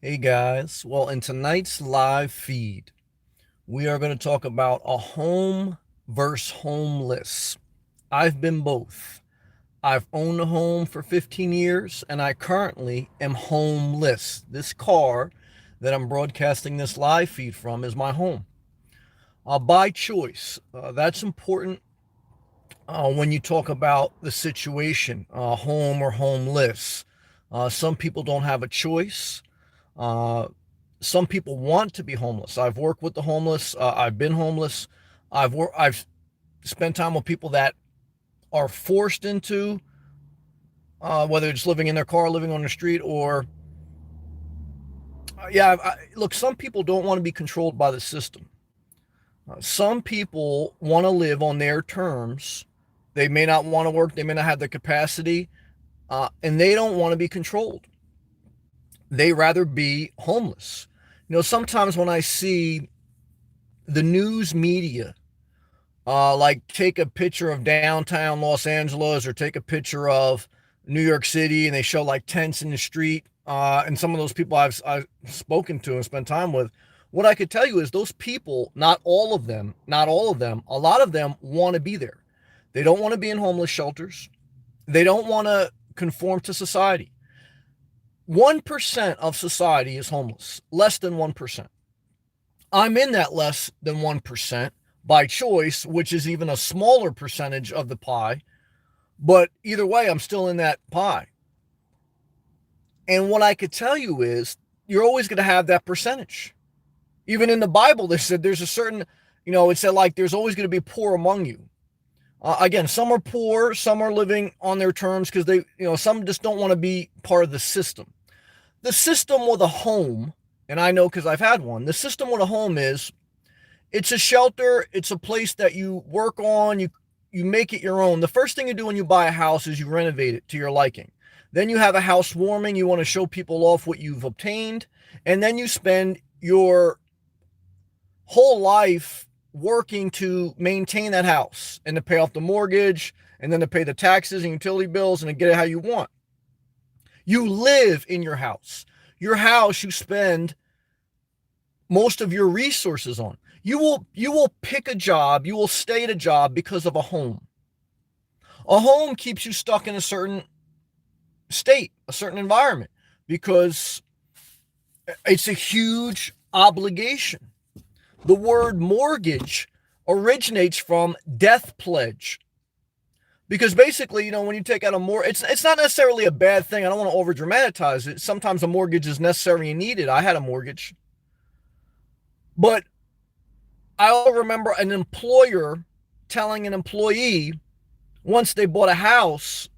Hey guys, well, in tonight's live feed, we are going to talk about a home versus homeless. I've been both. I've owned a home for 15 years and I currently am homeless. This car that I'm broadcasting this live feed from is my home. By choice. That's important when you talk about the situation, home or homeless. Some people don't have a choice. Uh, some people want to be homeless. I've worked with the homeless. I've been homeless. I've spent time with people that are forced into, whether it's living in their car, living on the street, or look. Some people don't want to be controlled by the system. Some people want to live on their terms. They may not want to work. They may not have the capacity, and they don't want to be controlled. They rather be homeless. Sometimes when I see the news media, like take a picture of downtown Los Angeles or take a picture of New York City, and they show like tents in the street. And some of those people I've spoken to and spent time with, what I could tell you is those people, not all of them, a lot of them want to be there. They don't want to be in homeless shelters. They don't want to conform to society. 1% of society is homeless, less than 1%. I'm in that less than 1% by choice, which is even a smaller percentage of the pie. But either way, I'm still in that pie. And what I could tell you is you're always going to have that percentage. Even in the Bible, they said there's a certain, it said like there's always going to be poor among you. Again, some are poor, some are living on their terms because some just don't want to be part of the system. The system with a home, and I know because I've had one, the system with a home is it's a shelter, it's a place that you work on, you make it your own. The first thing you do when you buy a house is you renovate it to your liking. Then you have a housewarming, you want to show people off what you've obtained, and then you spend your whole life working to maintain that house and to pay off the mortgage and then to pay the taxes and utility bills and to get it how you want. You live in your house. Your house you spend most of your resources on. You will pick a job, you will stay at a job because of a home. A home keeps you stuck in a certain state, a certain environment, because it's a huge obligation. The word mortgage originates from death pledge. Because basically, when you take out a mortgage, it's not necessarily a bad thing. I don't want to over dramatize it. Sometimes a mortgage is necessary and needed. I had a mortgage. But I also remember an employer telling an employee once they bought a house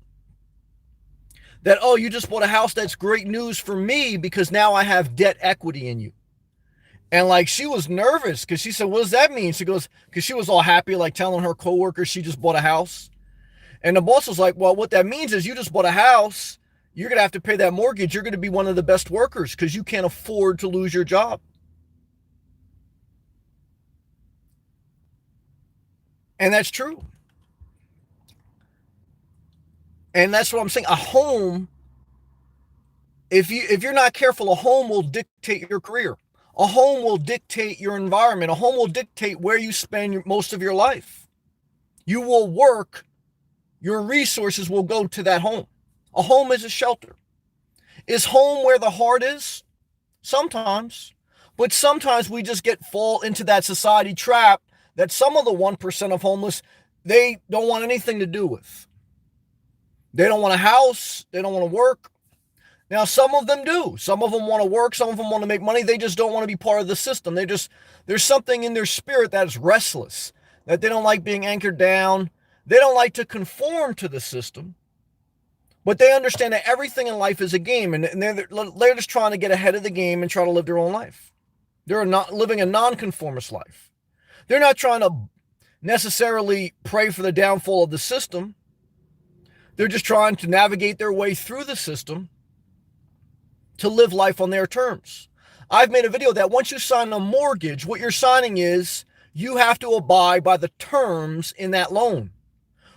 that, oh, you just bought a house. That's great news for me because now I have debt equity in you. And like she was nervous because she said, what does that mean? She goes, because she was all happy, like telling her coworkers she just bought a house. And the boss was like, well, what that means is you just bought a house. You're going to have to pay that mortgage. You're going to be one of the best workers because you can't afford to lose your job. And that's true. And that's what I'm saying. A home, if you're not careful, a home will dictate your career. A home will dictate your environment. A home will dictate where you spend most of your life. You will work, your resources will go to that home. A home is a shelter. Is home where the heart is? Sometimes. But sometimes we just fall into that society trap that some of the 1% of homeless, they don't want anything to do with. They don't want a house. They don't want to work. Now, some of them do. Some of them want to work. Some of them want to make money. They just don't want to be part of the system. There's something in their spirit that is restless, that they don't like being anchored down. They don't like to conform to the system, but they understand that everything in life is a game, and they're just trying to get ahead of the game and try to live their own life. They're not living a nonconformist life. They're not trying to necessarily pray for the downfall of the system. They're just trying to navigate their way through the system to live life on their terms. I've made a video that once you sign a mortgage, what you're signing is you have to abide by the terms in that loan.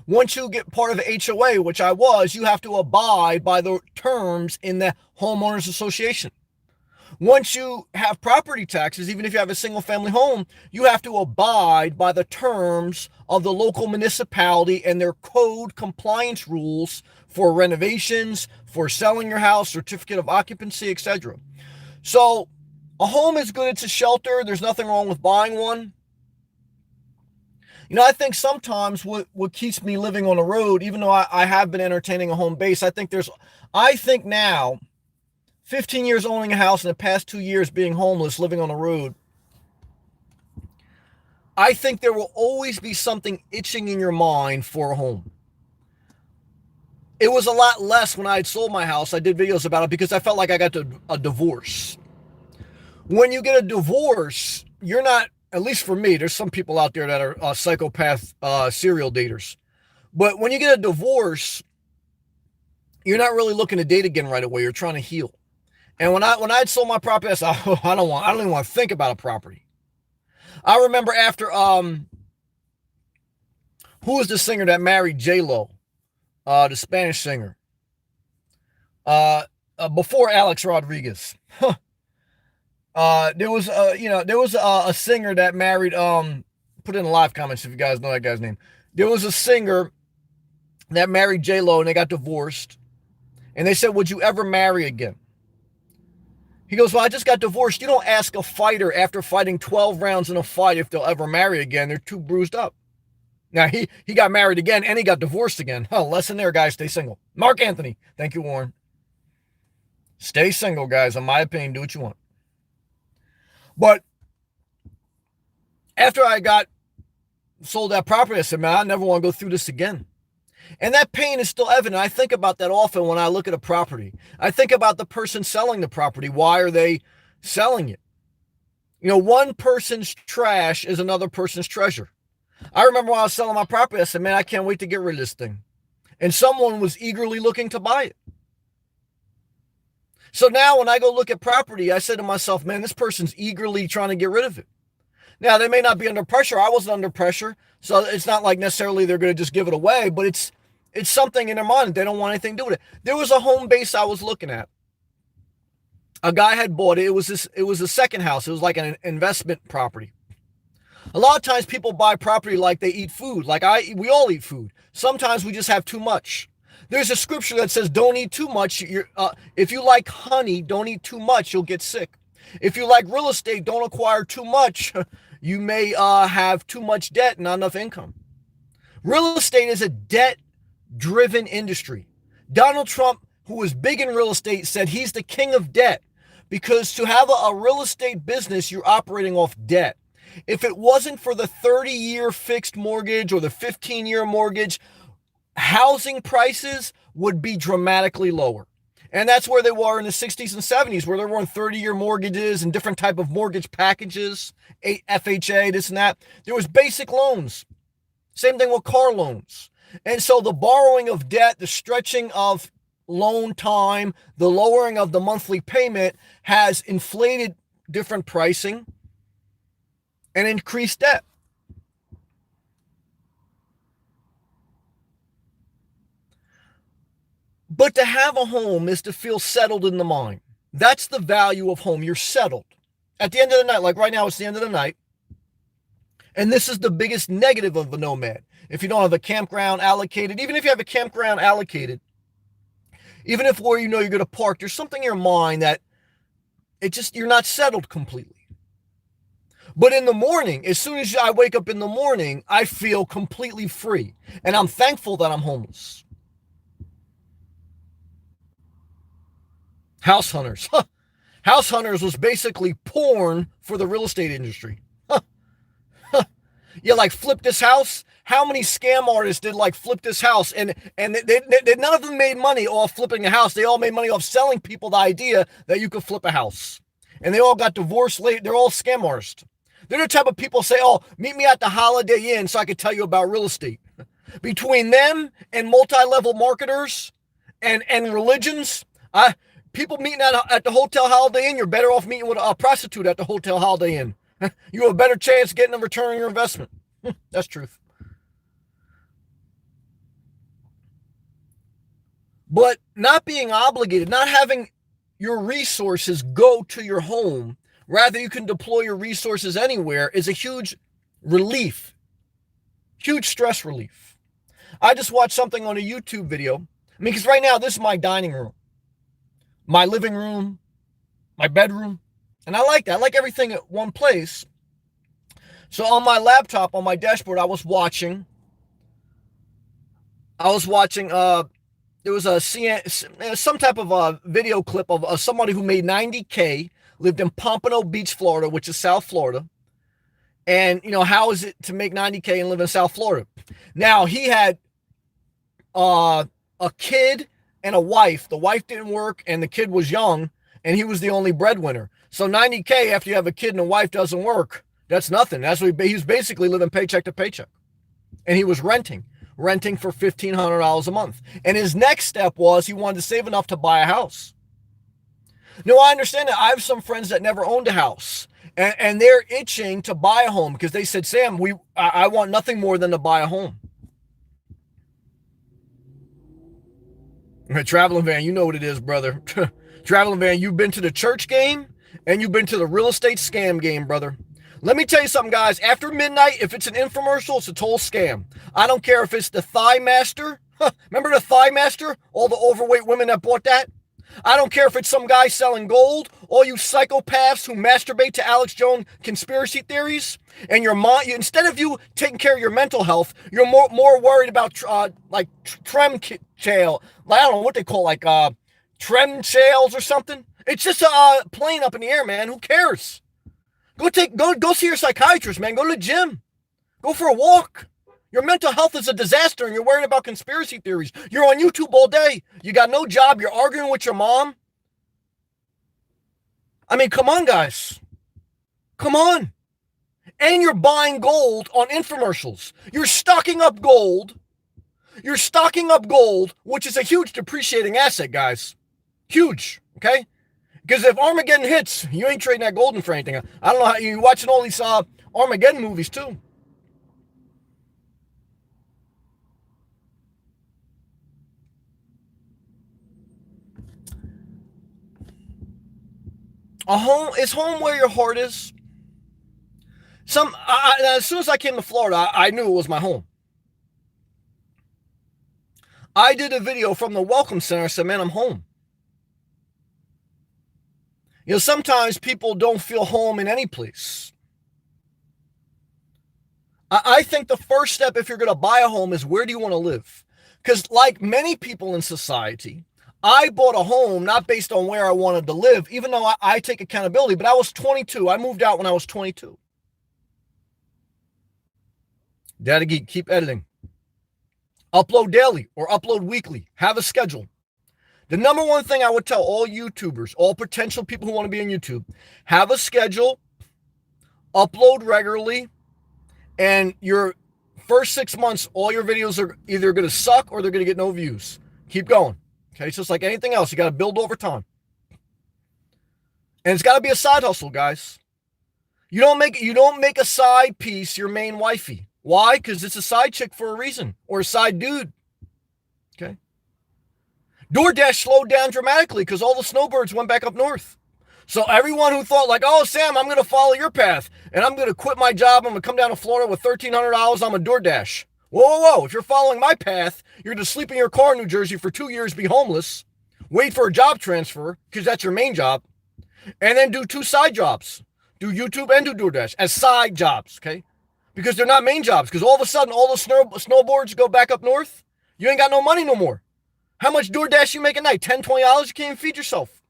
Once you get part of the HOA, which I was, you have to abide by the terms in the homeowners association. Once you have property taxes, even if you have a single family home, you have to abide by the terms of the local municipality and their code compliance rules for renovations, for selling your house, certificate of occupancy, etc. So a home is good. It's a shelter. There's nothing wrong with buying one. I think sometimes what keeps me living on the road, even though I have been entertaining a home base, I think now, 15 years owning a house and the past 2 years being homeless, living on the road, I think there will always be something itching in your mind for a home. It was a lot less when I had sold my house. I did videos about it because I felt like I got a divorce. When you get a divorce, you're not, at least for me, there's some people out there that are psychopath serial daters. But when you get a divorce, you're not really looking to date again right away. You're trying to heal. And when I sold my property, I said, oh, I don't even want to think about a property. I remember after who was the singer that married J-Lo? The Spanish singer. Before Alex Rodriguez. There was a singer that married put in the live comments if you guys know that guy's name. There was a singer that married J-Lo and they got divorced. And they said, would you ever marry again? He goes, well, I just got divorced. You don't ask a fighter after fighting 12 rounds in a fight if they'll ever marry again. They're too bruised up. Now, he got married again and he got divorced again. Lesson there, guys. Stay single. Mark Anthony. Thank you, Warren. Stay single, guys. In my opinion, do what you want. But after I got sold that property, I said, man, I never want to go through this again. And that pain is still evident. I think about that often when I look at a property. I think about the person selling the property. Why are they selling it? One person's trash is another person's treasure. I remember when I was selling my property, I said, man, I can't wait to get rid of this thing. And someone was eagerly looking to buy it. So now when I go look at property, I said to myself, man, this person's eagerly trying to get rid of it. Now, they may not be under pressure. I wasn't under pressure. So it's not like necessarily they're going to just give it away, but it's something in their mind. They don't want anything to do with it. There was a home base I was looking at. A guy had bought it. It was a second house. It was like an investment property. A lot of times people buy property like they eat food. We all eat food. Sometimes we just have too much. There's a scripture that says, don't eat too much. If you like honey, don't eat too much. You'll get sick. If you like real estate, don't acquire too much. You may have too much debt and not enough income. Real estate is a debt-driven industry. Donald Trump, who was big in real estate, said he's the king of debt because to have a real estate business, you're operating off debt. If it wasn't for the 30-year fixed mortgage or the 15-year mortgage, housing prices would be dramatically lower. And that's where they were in the 60s and 70s, where there were 30-year mortgages and different type of mortgage packages, FHA, this and that. There was basic loans. Same thing with car loans. And so the borrowing of debt, the stretching of loan time, the lowering of the monthly payment has inflated different pricing and increased debt. But to have a home is to feel settled in the mind. That's the value of home. You're settled. At the end of the night, like right now, it's the end of the night. And this is the biggest negative of a nomad. If you don't have a campground allocated, even if you have a campground allocated, even if where you're going to park, there's something in your mind that you're not settled completely. But in the morning, as soon as I wake up in the morning, I feel completely free. And I'm thankful that I'm homeless. House Hunters. House Hunters was basically porn for the real estate industry. Yeah, like Flip This House. How many scam artists did like Flip This House? And they none of them made money off flipping a house. They all made money off selling people the idea that you could flip a house. And they all got divorced late. They're all scam artists. They're the type of people say, oh, meet me at the Holiday Inn so I could tell you about real estate. Between them and multi-level marketers and religions, people meeting at the Hotel Holiday Inn, you're better off meeting with a prostitute at the Hotel Holiday Inn. You have a better chance getting a return on your investment. That's truth. But not being obligated, not having your resources go to your home, rather you can deploy your resources anywhere, is a huge relief, huge stress relief. I just watched something on a YouTube video. I mean, because right now this is my dining room, my living room, my bedroom, and I like that. I like everything at one place. So on my laptop, on my dashboard, I was watching. There was some type of a video clip of somebody who made 90K, lived in Pompano Beach, Florida, which is South Florida. And, how is it to make 90K and live in South Florida? Now, he had a kid and a wife. The wife didn't work and the kid was young, and he was the only breadwinner. So 90K after you have a kid and a wife doesn't work, that's nothing. That's what he was basically living paycheck to paycheck. And he was renting for $1,500 a month. And his next step was he wanted to save enough to buy a house. Now, I understand that. I have some friends that never owned a house, and they're itching to buy a home because they said, Sam, I want nothing more than to buy a home. Traveling van, you know what it is, brother. Traveling van, you've been to the church game and you've been to the real estate scam game, brother. Let me tell you something, guys. After midnight, if it's an infomercial, it's a total scam. I don't care if it's the Thigh Master. Remember the Thigh Master? All the overweight women that bought that? I don't care if it's some guy selling gold. All you psychopaths who masturbate to Alex Jones conspiracy theories. And your mind, instead of you taking care of your mental health, you're more worried about tremchail. I don't know what they call, tremchails or something. It's just a plane up in the air, man. Who cares? Go see your psychiatrist, man. Go to the gym. Go for a walk. Your mental health is a disaster and you're worried about conspiracy theories. You're on YouTube all day. You got no job. You're arguing with your mom. I mean, come on, guys. Come on. And you're buying gold on infomercials. You're stocking up gold. You're stocking up gold, which is a huge depreciating asset, guys. Huge, okay? Because if Armageddon hits, you ain't trading that gold for anything. I don't know how you're watching all these Armageddon movies too. Is home where your heart is? As soon as I came to Florida, I knew it was my home. I did a video from the Welcome Center. I said, man, I'm home. Sometimes people don't feel home in any place. I think the first step, if you're going to buy a home, is where do you want to live? Because like many people in society, I bought a home not based on where I wanted to live, even though I take accountability, but I was 22. I moved out when I was 22. Daddy Geek, keep editing. Upload daily or upload weekly. Have a schedule. The number one thing I would tell all YouTubers, all potential people who want to be on YouTube, have a schedule, upload regularly, and your first 6 months, all your videos are either going to suck or they're going to get no views. Keep going. Okay, it's just like anything else. You got to build over time. And it's got to be a side hustle, guys. You don't make a side piece your main wifey. Why? Because it's a side chick for a reason, or a side dude. Okay. DoorDash slowed down dramatically because all the snowbirds went back up north. So everyone who thought oh, Sam, I'm going to follow your path and I'm going to quit my job. I'm going to come down to Florida with $1,300. I'm a DoorDash. Whoa. If you're following my path, you're going to sleep in your car in New Jersey for 2 years, be homeless, wait for a job transfer because that's your main job, and then do 2 side jobs. Do YouTube and do DoorDash as side jobs, okay? Because they're not main jobs. Because all of a sudden, all the snowboards go back up north. You ain't got no money no more. How much DoorDash you make a night? $10, $20? You can't even feed yourself.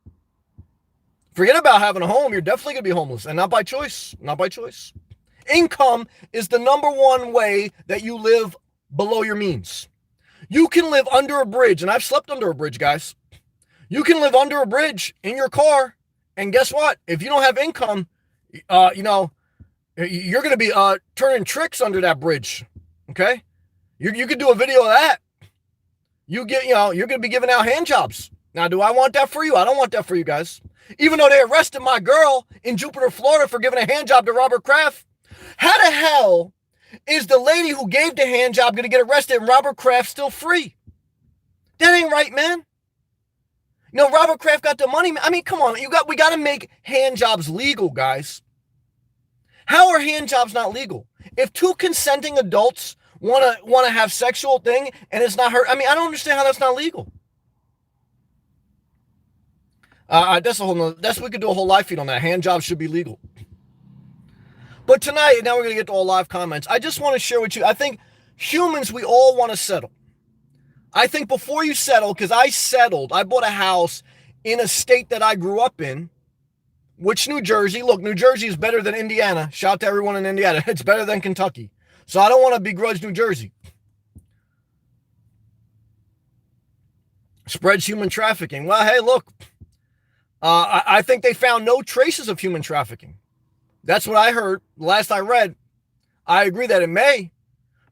Forget about having a home. You're definitely going to be homeless. And not by choice. Not by choice. Income is the number one way that you live below your means. You can live under a bridge. And I've slept under a bridge, guys. You can live under a bridge in your car. And guess what? If you don't have income, you're going to be turning tricks under that bridge. Okay? You could do a video of that. You're going to be giving out hand jobs. Now, do I want that for you? I don't want that for you guys. Even though they arrested my girl in Jupiter, Florida for giving a hand job to Robert Kraft. How the hell is the lady who gave the hand job going to get arrested and Robert Kraft still free? That ain't right, man. No, Robert Kraft got the money. I mean, come on, we got to make hand jobs legal, guys. How are hand jobs not legal? If two consenting adults want to have sexual thing and it's not hurt, I mean, I don't understand how that's not legal. That's a whole nother, we could do a whole live feed on that. Hand jobs should be legal. But tonight, now we're going to get to all live comments. I just want to share with you, I think humans, we all want to settle. I think before you settle, because I bought a house in a state that I grew up in, which New Jersey. Look, New Jersey is better than Indiana. Shout out to everyone in Indiana. It's better than Kentucky. So I don't want to begrudge New Jersey. Spreads human trafficking. Well, hey, look. I think they found no traces of human trafficking. That's what I heard. Last I read, I agree that it may.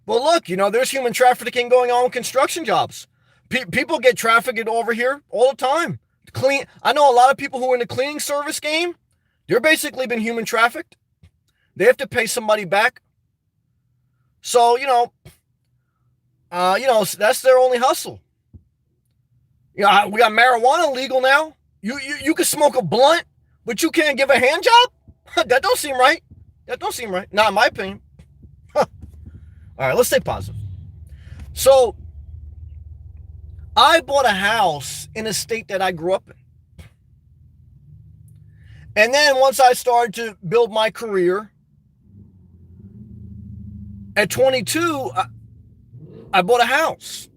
But look, there's human trafficking going on with construction jobs. People get trafficked over here all the time. I know a lot of people who are in the cleaning service game. They're basically been human trafficked. They have to pay somebody back. So, that's their only hustle. We got marijuana legal now. You can smoke a blunt, but you can't give a hand job? That don't seem right. Not in my opinion. All right, let's stay positive. So, I bought a house in a state that I grew up in. And then once I started to build my career, at 22, I bought a house.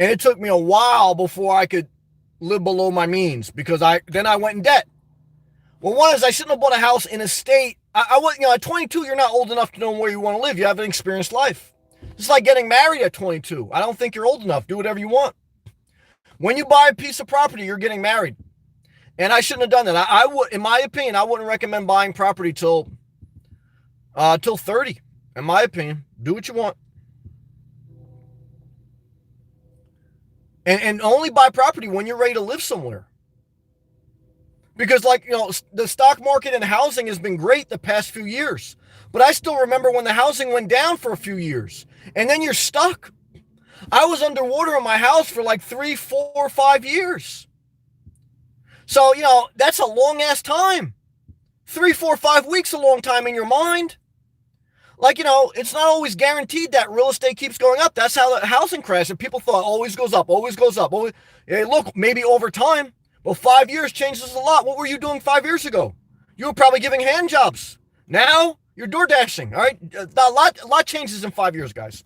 And it took me a while before I could live below my means because then I went in debt. Well, one is I shouldn't have bought a house in a state. At 22, you're not old enough to know where you want to live. You haven't experienced life. It's like getting married at 22. I don't think you're old enough. Do whatever you want. When you buy a piece of property, you're getting married. And I shouldn't have done that. I would, in my opinion, I wouldn't recommend buying property till 30. In my opinion, do what you want. And only buy property when you're ready to live somewhere. Because the stock market and housing has been great the past few years. But I still remember when the housing went down for a few years. And then you're stuck. I was underwater in my house for like 3, 4, 5 years. So, that's a long ass time. 3, 4, 5 weeks, a long time in your mind. It's not always guaranteed that real estate keeps going up. That's how the housing crash, and people thought always goes up. Hey, look, maybe over time. Well, 5 years changes a lot. What were you doing 5 years ago? You were probably giving hand jobs. Now you're door dashing. All right. A lot changes in 5 years, guys.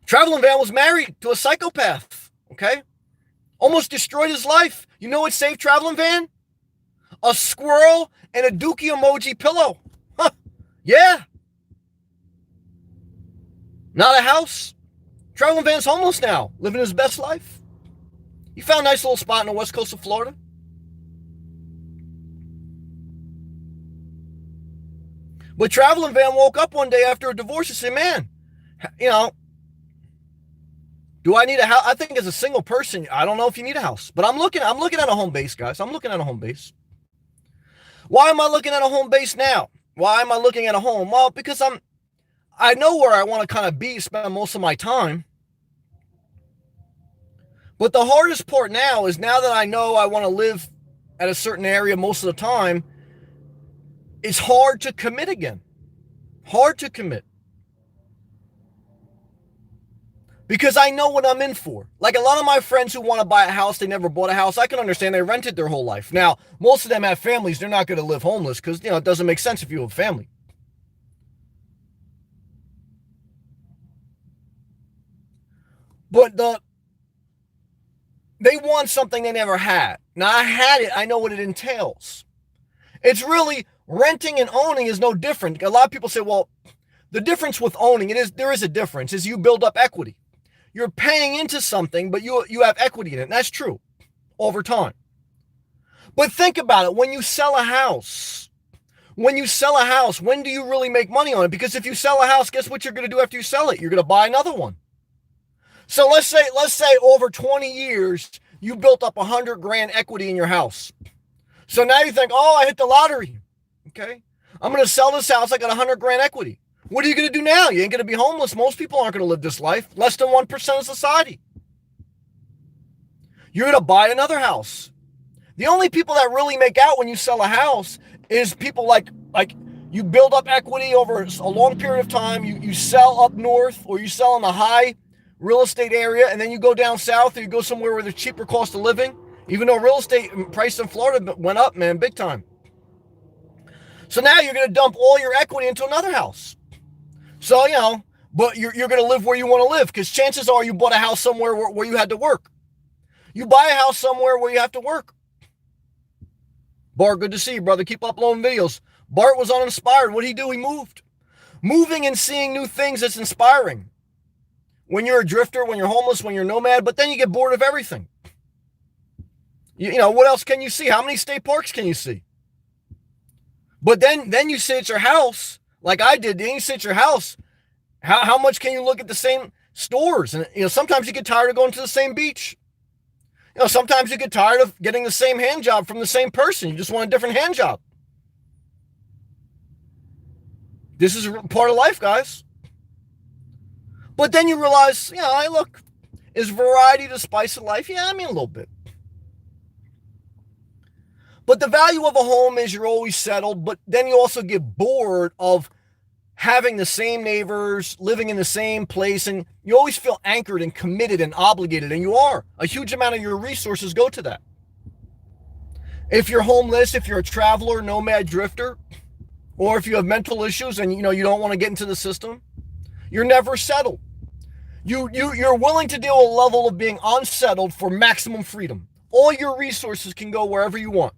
Traveling Van was married to a psychopath. Okay. Almost destroyed his life. You know what saved Traveling Van? A squirrel and a dookie emoji pillow. Huh. Yeah. Not a house. Traveling Van's homeless now, living his best life. He found a nice little spot on the west coast of Florida. But Traveling Van woke up one day after a divorce and said, man, do I need a house? I think as a single person, I don't know if you need a house. But I'm looking at a home base, guys. I'm looking at a home base. Why am I looking at a home base now? Why am I looking at a home? Well, because I know where I want to kind of spend most of my time. But the hardest part now is now that I know I want to live at a certain area most of the time, it's hard to commit again. Hard to commit. Because I know what I'm in for. Like a lot of my friends who want to buy a house, they never bought a house. I can understand they rented their whole life. Now, most of them have families. They're not going to live homeless because, it doesn't make sense if you have a family. But they want something they never had. Now, I had it. I know what it entails. It's really renting and owning is no different. A lot of people say, well, the difference with owning, there is a difference, is you build up equity. You're paying into something, but you have equity in it. And that's true over time. But think about it. When you sell a house, when do you really make money on it? Because if you sell a house, guess what you're going to do after you sell it? You're going to buy another one. So let's say over 20 years, you built up $100,000 equity in your house. So now you think, oh, I hit the lottery. Okay. I'm going to sell this house. I got $100,000 equity. What are you going to do now? You ain't going to be homeless. Most people aren't going to live this life. Less than 1% of society. You're going to buy another house. The only people that really make out when you sell a house is people like you build up equity over a long period of time. You sell up north, or you sell in a high real estate area, and then you go down south, or you go somewhere where there's cheaper cost of living. Even though real estate price in Florida went up, man, big time. So now you're going to dump all your equity into another house. So, but you're going to live where you want to live, because chances are you bought a house somewhere where you had to work. You buy a house somewhere where you have to work. Bart, good to see you, brother. Keep uploading videos. Bart was uninspired. What did he do? He moved. Moving and seeing new things is inspiring. When you're a drifter, when you're homeless, when you're nomad, but then you get bored of everything. What else can you see? How many state parks can you see? But then you sit at your house, like I did. Then you sit at your house. How much can you look at the same stores? And sometimes you get tired of going to the same beach. Sometimes you get tired of getting the same hand job from the same person. You just want a different hand job. This is part of life, guys. But then you realize, look, is variety the spice of life? Yeah, a little bit. But the value of a home is you're always settled, but then you also get bored of having the same neighbors, living in the same place, and you always feel anchored and committed and obligated, and you are. A huge amount of your resources go to that. If you're homeless, if you're a traveler, nomad, drifter, or if you have mental issues and you don't want to get into the system, you're never settled. You're willing to deal with a level of being unsettled for maximum freedom. All your resources can go wherever you want,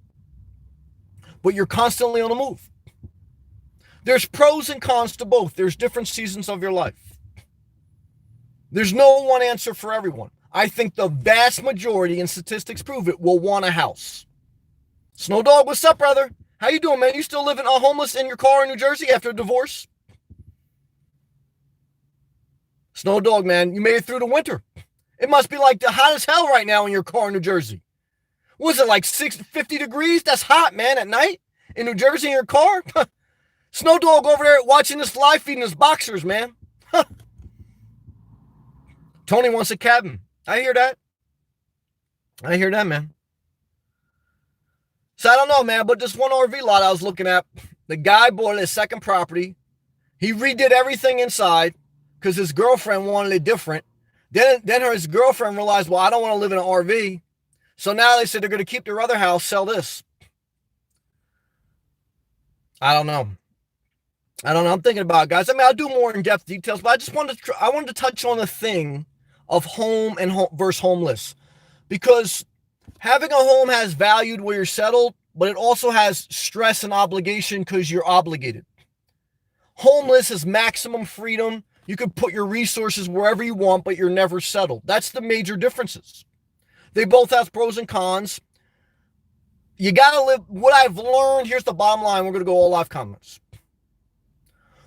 but you're constantly on the move. There's pros and cons to both. There's different seasons of your life. There's no one answer for everyone. I think the vast majority, and statistics prove it, will want a house. Snow Dog, what's up, brother? How you doing, man? You still living homeless in your car in New Jersey after a divorce? Snow Dog, man, you made it through the winter. It must be like the hot as hell right now in your car in New Jersey. Was it like 50 degrees? That's hot, man, at night in New Jersey in your car? Snow Dog over there watching this live feeding his boxers, man. Tony wants a cabin. I hear that. Man. So I don't know, man, but this one RV lot I was looking at, the guy bought his second property. He redid everything inside because his girlfriend wanted it different. Then his girlfriend realized, well, I don't want to live in an RV. So now they said they're going to keep their other house, sell this. I don't know. I'm thinking about it, guys. I'll do more in-depth details, but I wanted to touch on the thing of home and versus homeless, because having a home has value where you're settled, but it also has stress and obligation because you're obligated. Homeless is maximum freedom. You can put your resources wherever you want, but you're never settled. That's the major differences. They both have pros and cons. You got to live. What I've learned, here's the bottom line. We're going to go all live comments.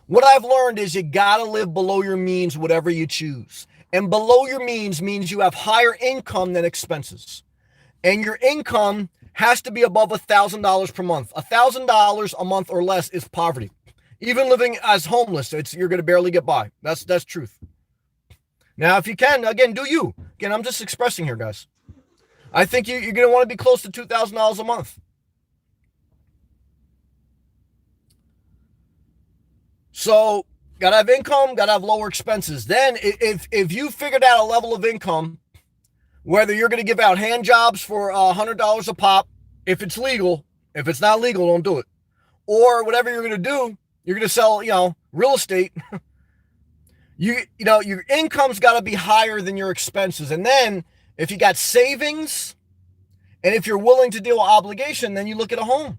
What I've learned is you got to live below your means, whatever you choose. And below your means you have higher income than expenses. And your income has to be above $1,000 per month. $1,000 a month or less is poverty. Even living as homeless, you're going to barely get by. That's truth. Now, if you can, again, do you. Again, I'm just expressing here, guys. I think you're going to want to be close to $2,000 a month. So, got to have income, got to have lower expenses. Then, if you figured out a level of income, whether you're going to give out hand jobs for $100 a pop, if it's legal. If it's not legal, don't do it. Or whatever you're going to do, you're going to sell, real estate. Your income's got to be higher than your expenses. And then if you got savings and if you're willing to deal with obligation, then you look at a home.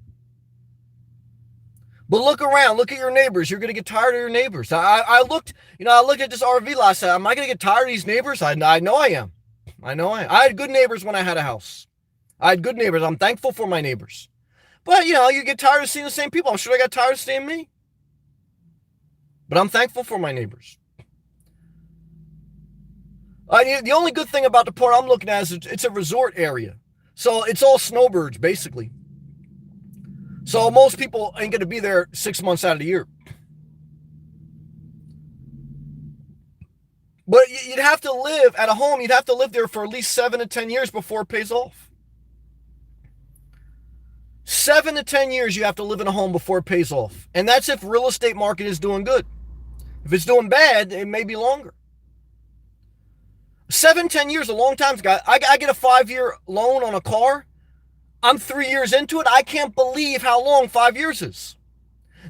But look around, look at your neighbors. You're going to get tired of your neighbors. I looked at this RV last night. Am I going to get tired of these neighbors? I know I am. I had good neighbors when I had a house. I had good neighbors. I'm thankful for my neighbors. But, you get tired of seeing the same people. I'm sure I got tired of seeing me. But I'm thankful for my neighbors. The only good thing about the port I'm looking at is it's a resort area. So it's all snowbirds, basically. So most people ain't going to be there 6 months out of the year. But you'd have to live at a home, you'd have to live there for at least 7 to 10 years before it pays off. 7 to 10 years you have to live in a home before it pays off. And that's if real estate market is doing good. If it's doing bad, it may be longer. 7, 10 years, a long time, guys. I get a 5-year loan on a car. I'm 3 years into it. I can't believe how long 5 years is.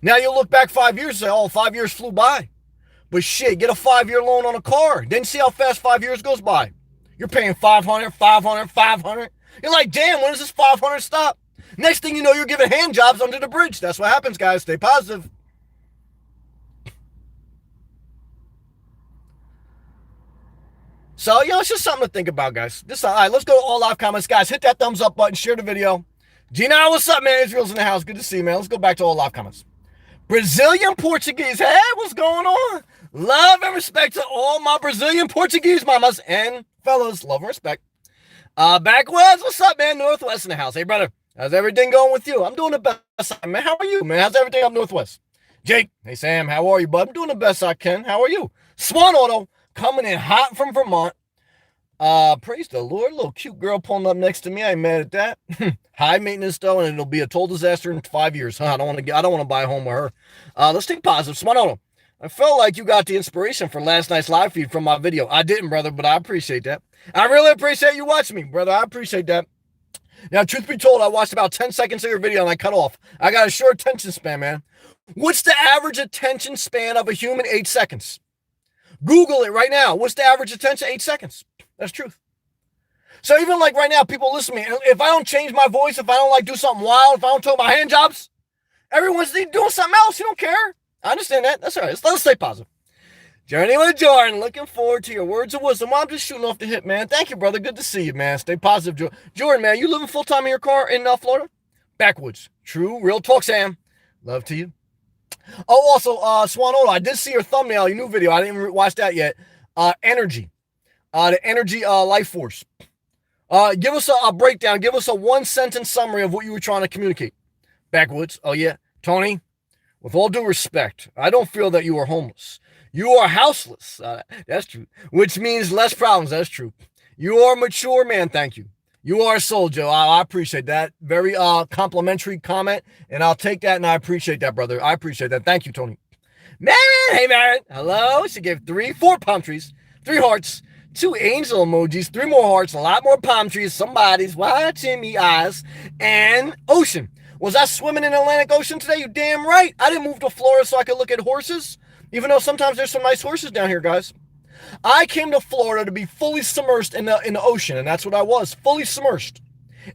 Now you look back 5 years and say, oh, 5 years flew by. But shit, get a 5-year loan on a car. Then see how fast 5 years goes by. You're paying 500, 500, 500. You're like, damn, when does this 500 stop? Next thing you know, you're giving hand jobs under the bridge. That's what happens, guys. Stay positive. So, it's just something to think about, guys. All right, let's go to all live comments. Guys, hit that thumbs up button. Share the video. Gina, what's up, man? Israel's in the house. Good to see you, man. Let's go back to all live comments. Brazilian Portuguese. Hey, what's going on? Love and respect to all my Brazilian Portuguese mamas and fellas. Love and respect. Backwoods, what's up, man? Northwest in the house. Hey, brother. How's everything going with you? I'm doing the best, man. How are you, man? How's everything up Northwest? Jake. Hey, Sam. How are you, bud? I'm doing the best I can. How are you? Swan Auto. Coming in hot from Vermont. Praise the Lord. Little cute girl pulling up next to me. I ain't mad at that. High maintenance though, and it'll be a total disaster in 5 years. I don't want to buy a home with her. Let's take positive. Smart. I felt like you got the inspiration for last night's live feed from my video. I didn't, brother, but I appreciate that. I really appreciate you watching me, brother. I appreciate that. Now, truth be told, I watched about 10 seconds of your video and I cut off. I got a short attention span, man. What's the average attention span of a human? 8 seconds. Google it right now. What's the average attention? 8 seconds. That's truth. So even like right now, people listen to me. If I don't change my voice, if I don't do something wild, if I don't talk about hand jobs, everyone's doing something else. You don't care. I understand that. That's all right. Let's stay positive. Journey with Jordan. Looking forward to your words of wisdom. I'm just shooting off the hip, man. Thank you, brother. Good to see you, man. Stay positive, Jordan, man. You living full-time in your car in Florida? Backwoods. True. Real talk, Sam. Love to you. Oh, also, Swan Auto, I did see your thumbnail, your new video. I didn't watch that yet. Energy. The energy life force. Give us a breakdown. Give us a 1-sentence summary of what you were trying to communicate. Backwoods. Oh, yeah. Tony, with all due respect, I don't feel that you are homeless. You are houseless. That's true. Which means less problems. That's true. You are mature, man. Thank you. You are a soul, Joe. I appreciate that. Very complimentary comment, and I'll take that, and I appreciate that, brother. I appreciate that. Thank you, Tony. Marin, hey, Marin. Hello. She gave 4 palm trees, 3 hearts, 2 angel emojis, 3 more hearts, a lot more palm trees. Somebody's watching me, eyes, and ocean. Was I swimming in the Atlantic Ocean today? You damn right. I didn't move to Florida so I could look at horses, even though sometimes there's some nice horses down here, guys. I came to Florida to be fully submerged in the ocean, and that's what I was, fully submerged.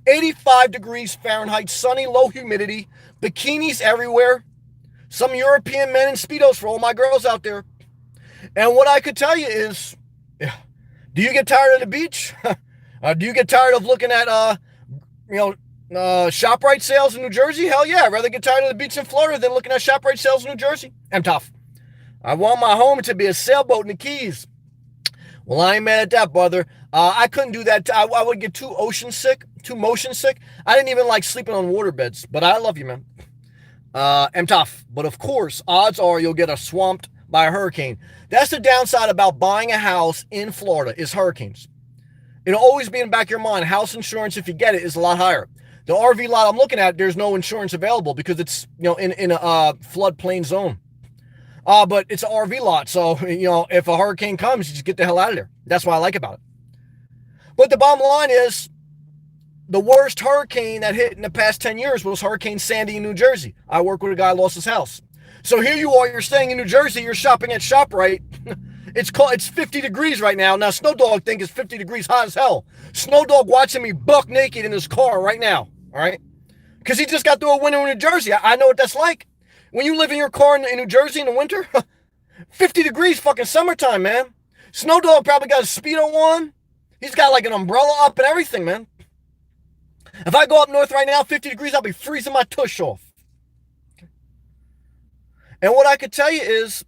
85 degrees Fahrenheit, sunny, low humidity, bikinis everywhere. Some European men in Speedos for all my girls out there. And what I could tell you is, do you get tired of the beach? Do you get tired of looking at, ShopRite sales in New Jersey? Hell yeah, I'd rather get tired of the beach in Florida than looking at ShopRite sales in New Jersey. I'm tough. I want my home to be a sailboat in the Keys. Well, I ain't mad at that, brother. I couldn't do that. I would get too motion sick. I didn't even like sleeping on water beds, but I love you, man. I'm tough. But of course, odds are you'll get swamped by a hurricane. That's the downside about buying a house in Florida is hurricanes. It'll always be in the back of your mind. House insurance, if you get it, is a lot higher. The RV lot I'm looking at, there's no insurance available because it's in a floodplain zone. But it's an RV lot, so, if a hurricane comes, you just get the hell out of there. That's what I like about it. But the bottom line is, the worst hurricane that hit in the past 10 years was Hurricane Sandy in New Jersey. I work with a guy who lost his house. So here you are, you're staying in New Jersey, you're shopping at ShopRite. It's 50 degrees right now. Now, Snow Dog think it's 50 degrees hot as hell. Snow Dog watching me buck naked in his car right now, all right? Because he just got through a winter in New Jersey. I know what that's like. When you live in your car in New Jersey in the winter, 50 degrees fucking summertime, man. Snow Dog probably got a Speedo on. He's got like an umbrella up and everything, man. If I go up north right now, 50 degrees, I'll be freezing my tush off. And what I could tell you is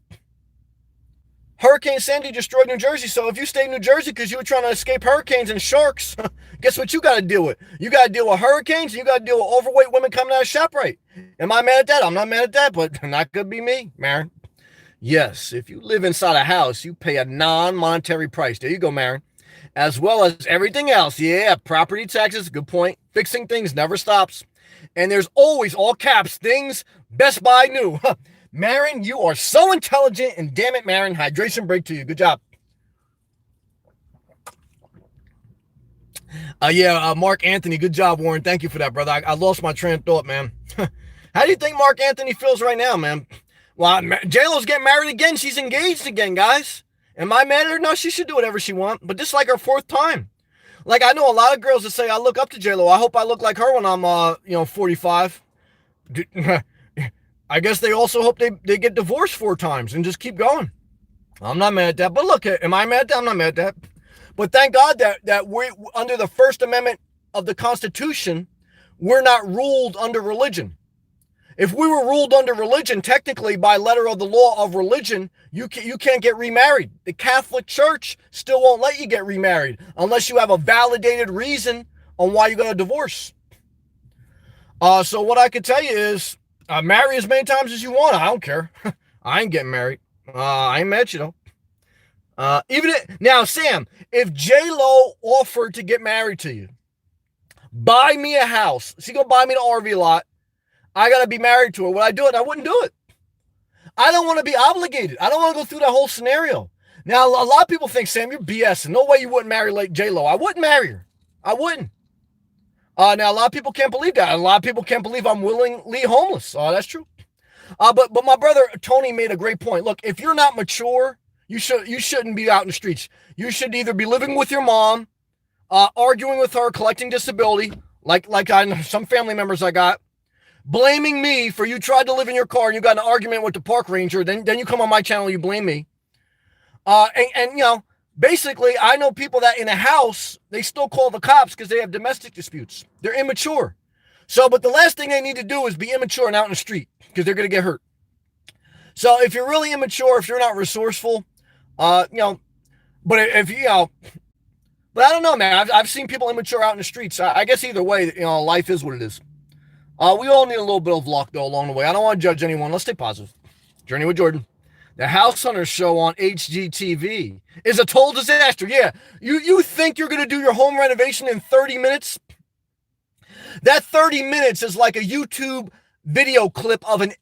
Hurricane Sandy destroyed New Jersey. So if you stay in New Jersey because you were trying to escape hurricanes and sharks, guess what you got to deal with? You got to deal with hurricanes and you got to deal with overweight women coming out of ShopRite. Am I mad at that? I'm not mad at that, but that could be me, Marin. Yes, if you live inside a house, you pay a non-monetary price. There you go, Marin. As well as everything else. Yeah, property taxes, good point. Fixing things never stops. And there's always, all caps, things Best Buy new. Marin, you are so intelligent, and damn it, Marin, hydration break to you. Good job. Mark Anthony, good job, Warren. Thank you for that, brother. I lost my train of thought, man. How do you think Mark Anthony feels right now, man? Well, J-Lo's getting married again. She's engaged again, guys. Am I mad at her? No, she should do whatever she wants. But this is like her fourth time. Like, I know a lot of girls that say, I look up to J-Lo. I hope I look like her when I'm, 45. I guess they also hope they get divorced 4 times and just keep going. I'm not mad at that. But look, am I mad at that? I'm not mad at that. But thank God that we're under the First Amendment of the Constitution, we're not ruled under religion. If we were ruled under religion, technically by letter of the law of religion, you can't get remarried. The Catholic Church still won't let you get remarried unless you have a validated reason on why you got a divorce. So what I can tell you is, marry as many times as you want. I don't care. I ain't getting married. I ain't mad at you though. Now, Sam, if J-Lo offered to get married to you, buy me a house, she gonna buy me the RV lot, I got to be married to her. Would I do it? I wouldn't do it. I don't want to be obligated. I don't want to go through that whole scenario. Now, a lot of people think, Sam, you're BSing. No way you wouldn't marry like J-Lo. I wouldn't marry her. I wouldn't. Now, a lot of people can't believe that. A lot of people can't believe I'm willingly homeless. That's true. But my brother Tony made a great point. Look, if you're not mature, you shouldn't be out in the streets. You should either be living with your mom, arguing with her, collecting disability, like some family members I got, blaming me for you tried to live in your car and you got an argument with the park ranger. Then you come on my channel, you blame me. Basically, I know people that in a house, they still call the cops because they have domestic disputes. They're immature. But the last thing they need to do is be immature and out in the street because they're going to get hurt. So if you're really immature, if you're not resourceful, but but I don't know, man. I've seen people immature out in the streets. I guess either way, life is what it is. We all need a little bit of luck, though, along the way. I don't want to judge anyone. Let's stay positive. Journey with Jordan. The House Hunters show on HGTV is a total disaster. Yeah, you think you're going to do your home renovation in 30 minutes? That 30 minutes is like a YouTube video clip of an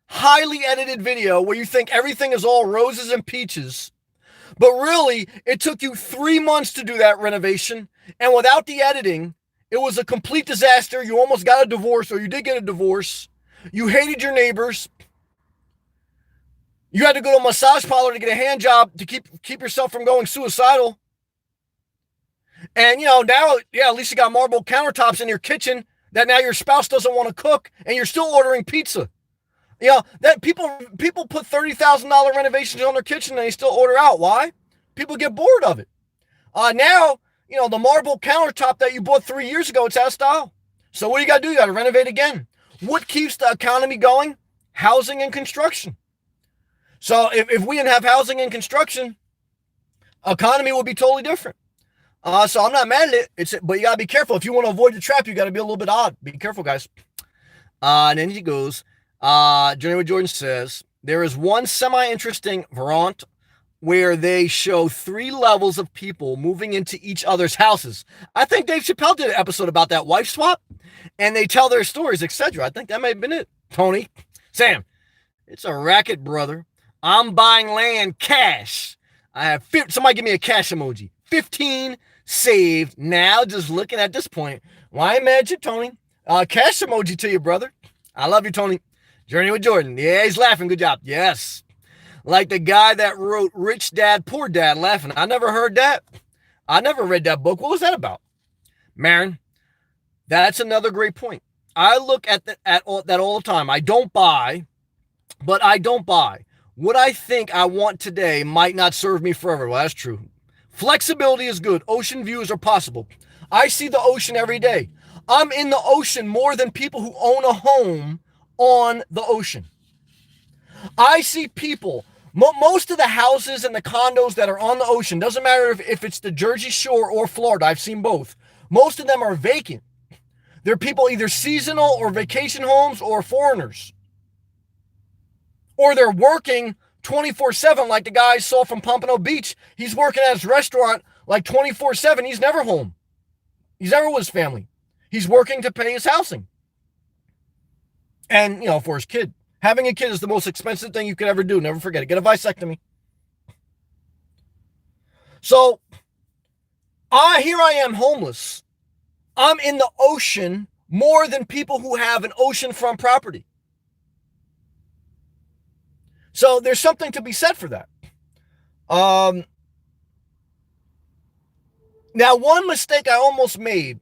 highly edited video where you think everything is all roses and peaches. But really, it took you 3 months to do that renovation. And without the editing, it was a complete disaster. You almost got a divorce, or you did get a divorce. You hated your neighbors. You had to go to a massage parlor to get a hand job to keep yourself from going suicidal. And, now, at least you got marble countertops in your kitchen that now your spouse doesn't want to cook, and you're still ordering pizza. That people put $30,000 renovations on their kitchen and they still order out. Why? People get bored of it. Now, the marble countertop that you bought 3 years ago, it's out of style. So what do you got to do? You got to renovate again. What keeps the economy going? Housing and construction. So if we didn't have housing and construction, economy would be totally different. So I'm not mad at it. But you got to be careful. If you want to avoid the trap, you got to be a little bit odd. Be careful, guys. And then he goes, Journey with Jordan says, there is one semi-interesting variant where they show 3 levels of people moving into each other's houses. I think Dave Chappelle did an episode about that wife swap, and they tell their stories, etc. I think that may have been it. Tony, Sam, it's a racket, brother. I'm buying land cash. I have somebody give me a cash emoji. 15 saved. Now, just looking at this point, why am I mad at you, Tony? Cash emoji to you, brother. I love you, Tony. Journey with Jordan. Yeah, he's laughing. Good job. Yes. Like the guy that wrote Rich Dad, Poor Dad, laughing. I never heard that. I never read that book. What was that about? Marin, that's another great point. I look at that all the time. I don't buy, but I don't buy. What I think I want today might not serve me forever. Well, that's true. Flexibility is good. Ocean views are possible. I see the ocean every day. I'm in the ocean more than people who own a home on the ocean. I see people, most of the houses and the condos that are on the ocean, doesn't matter if it's the Jersey Shore or Florida, I've seen both. Most of them are vacant. They're people either seasonal or vacation homes or foreigners. Or they're working 24/7, like the guy I saw from Pompano Beach. He's working at his restaurant like 24/7. He's never home. He's never with his family. He's working to pay his housing. And, for his kid. Having a kid is the most expensive thing you could ever do. Never forget it. Get a vasectomy. So, here I am homeless. I'm in the ocean more than people who have an oceanfront property. So there's something to be said for that. Now, one mistake I almost made,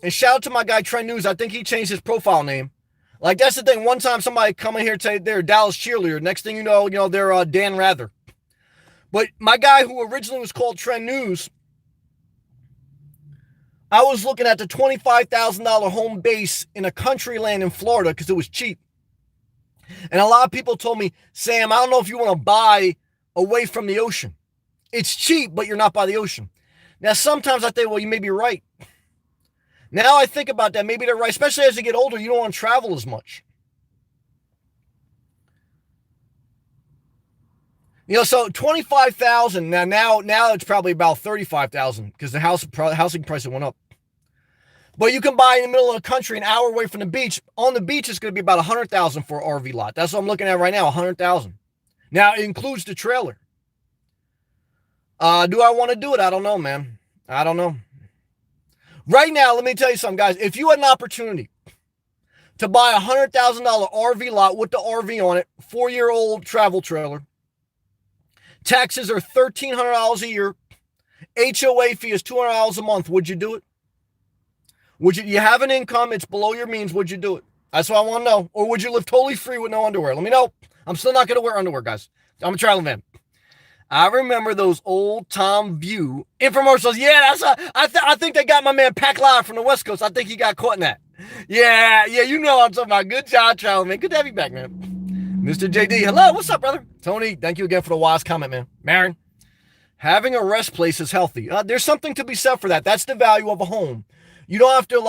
and shout out to my guy Trend News, I think he changed his profile name. Like, that's the thing. One time somebody come in here and say they're a Dallas cheerleader. Next thing you know, they're Dan Rather. But my guy who originally was called Trend News, I was looking at the $25,000 home base in a country land in Florida because it was cheap. And a lot of people told me, Sam, I don't know if you want to buy away from the ocean. It's cheap, but you're not by the ocean. Now, sometimes I think, well, you may be right. Now I think about that. Maybe they're right. Especially as you get older, you don't want to travel as much. So 25,000. Now it's probably about 35,000 because the housing price went up. But you can buy in the middle of the country, an hour away from the beach. On the beach, it's going to be about 100,000 for an RV lot. That's what I'm looking at right now, 100,000. Now it includes the trailer. Do I want to do it? I don't know, man. I don't know. Right now, let me tell you something, guys. If you had an opportunity to buy a $100,000 RV lot with the RV on it, 4-year-old travel trailer, taxes are $1,300 a year, HOA fee is $200 a month, would you do it? Would you have an income, it's below your means, would you do it? That's what I want to know. Or would you live totally free with no underwear? Let me know. I'm still not going to wear underwear, guys. I'm a traveling man. I remember those old Tom View infomercials. Yeah, I think they got my man Pac Live from the West Coast. I think he got caught in that. Yeah, you know what I'm talking about. Good job, traveling man. Good to have you back, man. Mr. JD, hello. What's up, brother? Tony, thank you again for the wise comment, man. Marin, having a rest place is healthy. There's something to be said for that. That's the value of a home. You don't have to,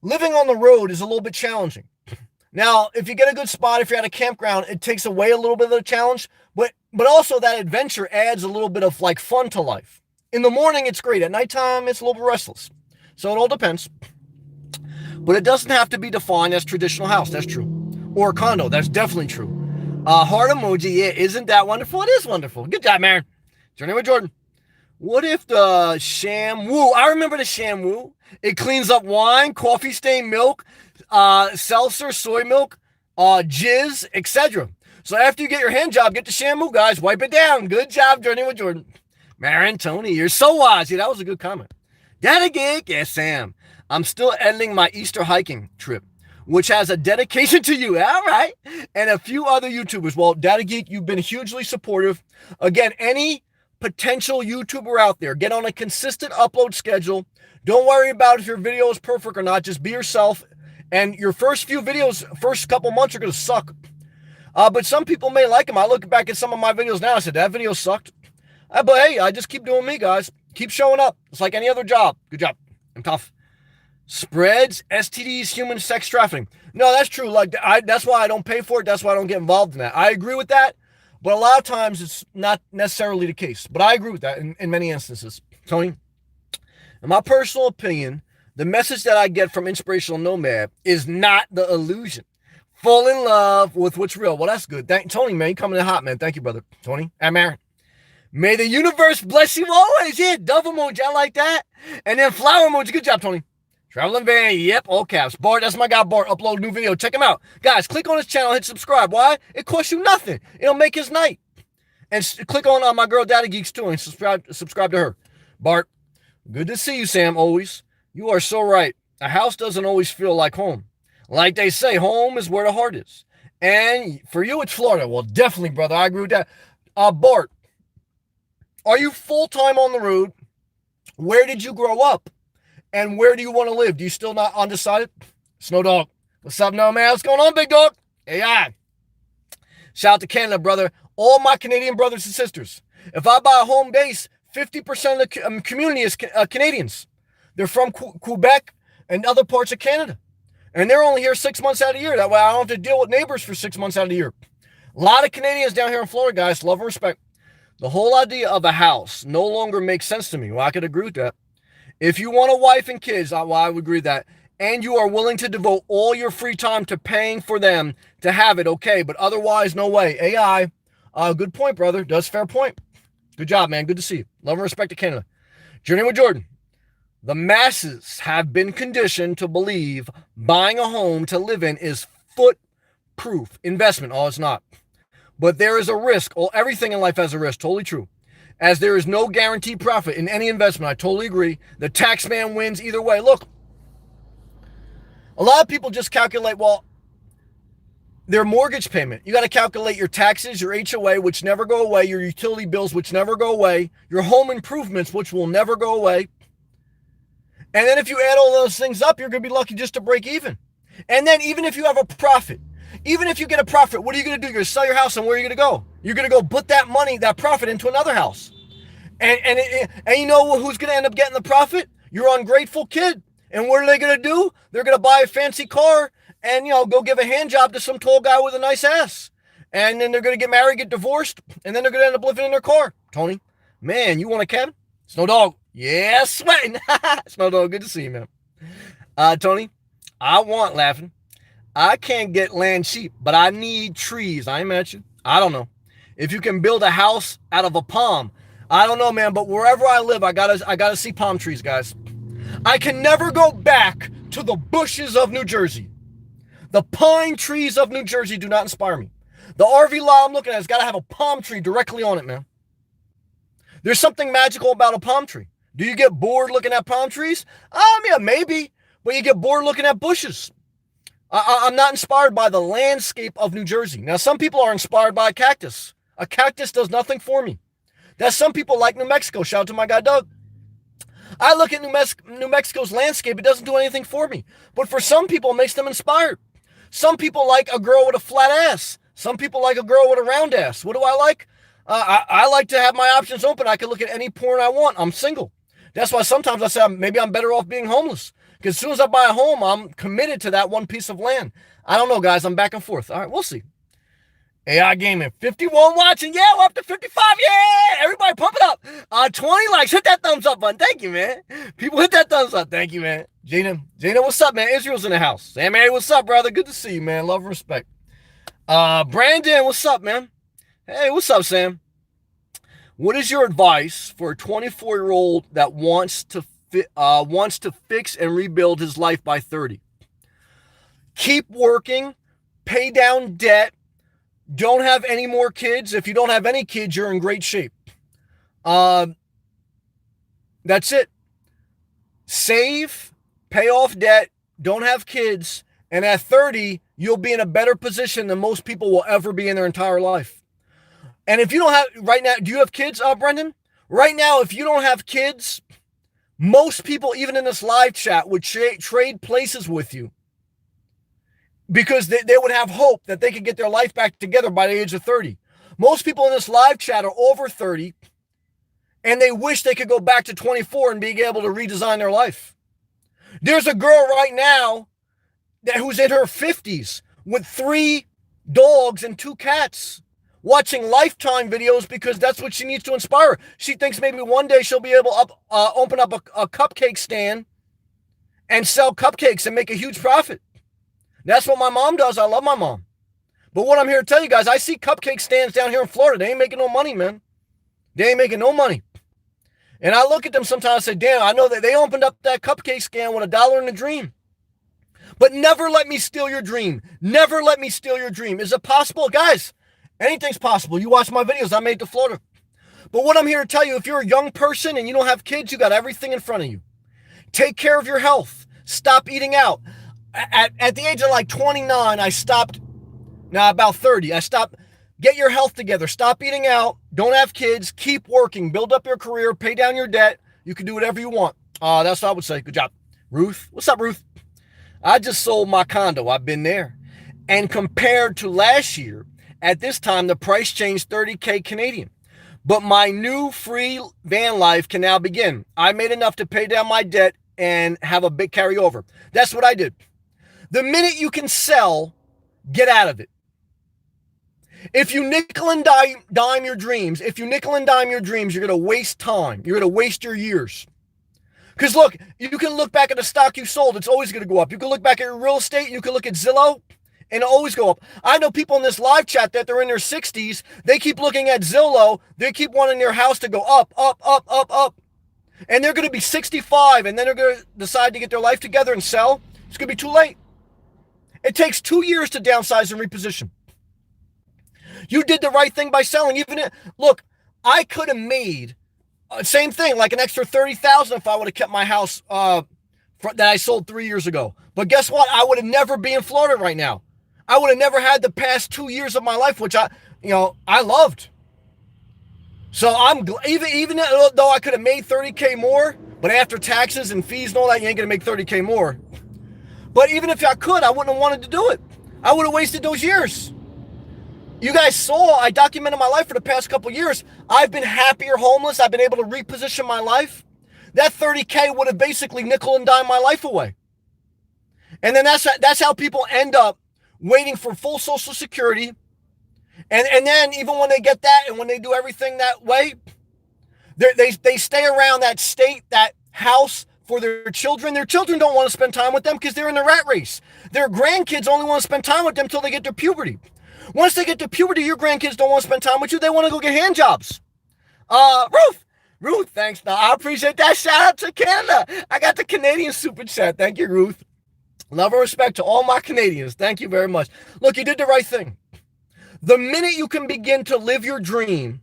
living on the road is a little bit challenging. Now, if you get a good spot, if you're at a campground, it takes away a little bit of the challenge, but also that adventure adds a little bit of fun to life. In the morning, it's great. At nighttime, it's a little bit restless. So it all depends. But it doesn't have to be defined as traditional house. That's true. Or a condo. That's definitely true. Heart emoji. Yeah, isn't that wonderful? It is wonderful. Good job, Marin. Journey with Jordan. What if the ShamWoo? I remember the ShamWoo. It cleans up wine, coffee stain milk, seltzer, soy milk, jizz, etc. So after you get your hand job, get the ShamWoo, guys. Wipe it down. Good job, Journey with Jordan. Marin, Tony, you're so wise. Yeah, that was a good comment. Daddy Geek, yes, Sam. I'm still editing my Easter hiking trip, which has a dedication to you, all right, and a few other YouTubers. Well, Daddy Geek, you've been hugely supportive. Again, any potential YouTuber out there, get on a consistent upload schedule. Don't worry about if your video is perfect or not. Just be yourself. And your first few videos, first couple months are going to suck. But some people may like them. I look back at some of my videos now. I said, that video sucked. But hey, I just keep doing me, guys. Keep showing up. It's like any other job. Good job. I'm tough. Spreads, STDs, human sex trafficking. No, that's true. That's why I don't pay for it. That's why I don't get involved in that. I agree with that. But a lot of times it's not necessarily the case. But I agree with that in many instances. Tony, in my personal opinion, the message that I get from Inspirational Nomad is not the illusion. Fall in love with what's real. Well, that's good. Tony, man, you coming in hot, man. Thank you, brother. Tony and Aaron. May the universe bless you always. Yeah, dove emoji. I like that. And then flower emoji. Good job, Tony. Traveling van. Yep, all caps. Bart, that's my guy, Bart. Upload a new video. Check him out. Guys, click on his channel. Hit subscribe. Why? It costs you nothing. It'll make his night. And click on my girl, Daddy Geeks, too, and subscribe to her. Bart, good to see you, Sam, always. You are so right. A house doesn't always feel like home. Like they say, home is where the heart is. And for you, it's Florida. Well, definitely, brother. I agree with that. Bart, are you full-time on the road? Where did you grow up? And where do you want to live? Do you still not undecided? Snow Dog. What's up, no man? What's going on, big dog? AI. Shout out to Canada, brother. All my Canadian brothers and sisters. If I buy a home base, 50% of the community is Canadians. They're from Quebec and other parts of Canada. And they're only here 6 months out of the year. That way I don't have to deal with neighbors for 6 months out of the year. A lot of Canadians down here in Florida, guys, love and respect. The whole idea of a house no longer makes sense to me. Well, I could agree with that. If you want a wife and kids, I would agree with that. And you are willing to devote all your free time to paying for them to have it, okay. But otherwise, no way. AI, good point, brother. Does fair point. Good job, man. Good to see you. Love and respect to Canada. Journey with Jordan. The masses have been conditioned to believe buying a home to live in is footproof investment. Oh, it's not. But there is a risk. Well, everything in life has a risk. Totally true. As there is no guaranteed profit in any investment. I totally agree. The tax man wins either way. Look, a lot of people just calculate, well, their mortgage payment. You got to calculate your taxes, your HOA, which never go away, your utility bills, which never go away, your home improvements, which will never go away. And then if you add all those things up, you're going to be lucky just to break even. And then even if you have a profit, even if you get a profit, what are you going to do? You're going to sell your house, and where are you going to go? You're going to go put that money, that profit, into another house. And you know who's going to end up getting the profit? Your ungrateful kid. And what are they going to do? They're going to buy a fancy car and, go give a hand job to some tall guy with a nice ass. And then they're going to get married, get divorced, and then they're going to end up living in their car. Tony, man, you want a cabin? Snow Dog. Yeah, sweating. Snow Dog, good to see you, man. Tony, I want laughing. I can't get land cheap, but I need trees. I ain't mad at you. I don't know. If you can build a house out of a palm, I don't know, man, but wherever I live, I gotta see palm trees, guys. I can never go back to the bushes of New Jersey. The pine trees of New Jersey do not inspire me. The RV lot I'm looking at has got to have a palm tree directly on it, man. There's something magical about a palm tree. Do you get bored looking at palm trees? Yeah, maybe, but you get bored looking at bushes. I'm not inspired by the landscape of New Jersey. Now, some people are inspired by a cactus. A cactus does nothing for me. That's some people like New Mexico. Shout out to my guy, Doug. I look at New Mexico's landscape. It doesn't do anything for me. But for some people, it makes them inspired. Some people like a girl with a flat ass. Some people like a girl with a round ass. What do I like? I like to have my options open. I can look at any porn I want. I'm single. That's why sometimes I say maybe I'm better off being homeless. Because as soon as I buy a home, I'm committed to that one piece of land. I don't know, guys. I'm back and forth. All right, we'll see. AI Gaming, 51 watching. Yeah, we're up to 55. Yeah, everybody pump it up. 20 likes. Hit that thumbs up button. Thank you, man. People hit that thumbs up. Thank you, man. Jada, what's up, man? Israel's in the house. Sam Mary, what's up, brother? Good to see you, man. Love and respect. Brandon, what's up, man? Hey, what's up, Sam? What is your advice for a 24-year-old that wants to fix and rebuild his life by 30? Keep working, pay down debt, don't have any more kids. If you don't have any kids, you're in great shape. That's it. Save, pay off debt, don't have kids, and at 30, you'll be in a better position than most people will ever be in their entire life. And if you don't have, right now, do you have kids, Brendan? Right now, if you don't have kids, most people, even in this live chat, would trade places with you because they would have hope that they could get their life back together by the age of 30. Most people in this live chat are over 30, and they wish they could go back to 24 and be able to redesign their life. There's a girl right now who's in her 50s with 3 dogs and 2 cats, watching Lifetime videos because that's what she needs to inspire her. She thinks maybe one day she'll be able to open up a cupcake stand and sell cupcakes and make a huge profit. That's what my mom does. I love my mom. But what I'm here to tell you guys, I see cupcake stands down here in Florida. They ain't making no money, man. They ain't making no money. And I look at them sometimes and say, damn, I know that they opened up that cupcake stand with $1 in a dream. But never let me steal your dream. Never let me steal your dream. Is it possible? Guys, anything's possible. You watch my videos, I made to Florida. But what I'm here to tell you, if you're a young person and you don't have kids, you got everything in front of you. Take care of your health. Stop eating out. At the age of like 29, I stopped. Now about 30, I stopped. Get your health together. Stop eating out. Don't have kids. Keep working. Build up your career. Pay down your debt. You can do whatever you want. That's what I would say. Good job. Ruth. What's up, Ruth? I just sold my condo. I've been there. And compared to last year, at this time, the price changed 30K Canadian. But my new free van life can now begin. I made enough to pay down my debt and have a big carryover. That's what I did. The minute you can sell, get out of it. If you nickel and dime your dreams, if you nickel and dime your dreams, you're going to waste time. You're going to waste your years. Because look, you can look back at the stock you sold. It's always going to go up. You can look back at your real estate. You can look at Zillow and always go up. I know people in this live chat that they're in their 60s. They keep looking at Zillow. They keep wanting their house to go up, up, up, up, up. And they're going to be 65 and then they're going to decide to get their life together and sell. It's going to be too late. It takes 2 years to downsize and reposition. You did the right thing by selling. Look, I could have made same thing, like an extra $30,000 if I would have kept my house that I sold 3 years ago. But guess what? I would have never been in Florida right now. I would have never had the past 2 years of my life, which I loved. So I'm even though I could have made $30K more, but after taxes and fees and all that, you ain't gonna make $30K more. But even if I could, I wouldn't have wanted to do it. I would have wasted those years. You guys saw, I documented my life for the past couple years. I've been happier homeless. I've been able to reposition my life. That $30K would have basically nickel and dime my life away. And then that's how people end up waiting for full Social Security. And then even when they get that and when they do everything that way, they stay around that state, that house for their children. Their children don't want to spend time with them because they're in the rat race. Their grandkids only want to spend time with them until they get to puberty. Once they get to puberty, your grandkids don't want to spend time with you. They want to go get hand jobs. Ruth, thanks. Now, I appreciate that. Shout out to Canada. I got the Canadian super chat. Thank you, Ruth. Love and respect to all my Canadians. Thank you very much. Look, you did the right thing. The minute you can begin to live your dream,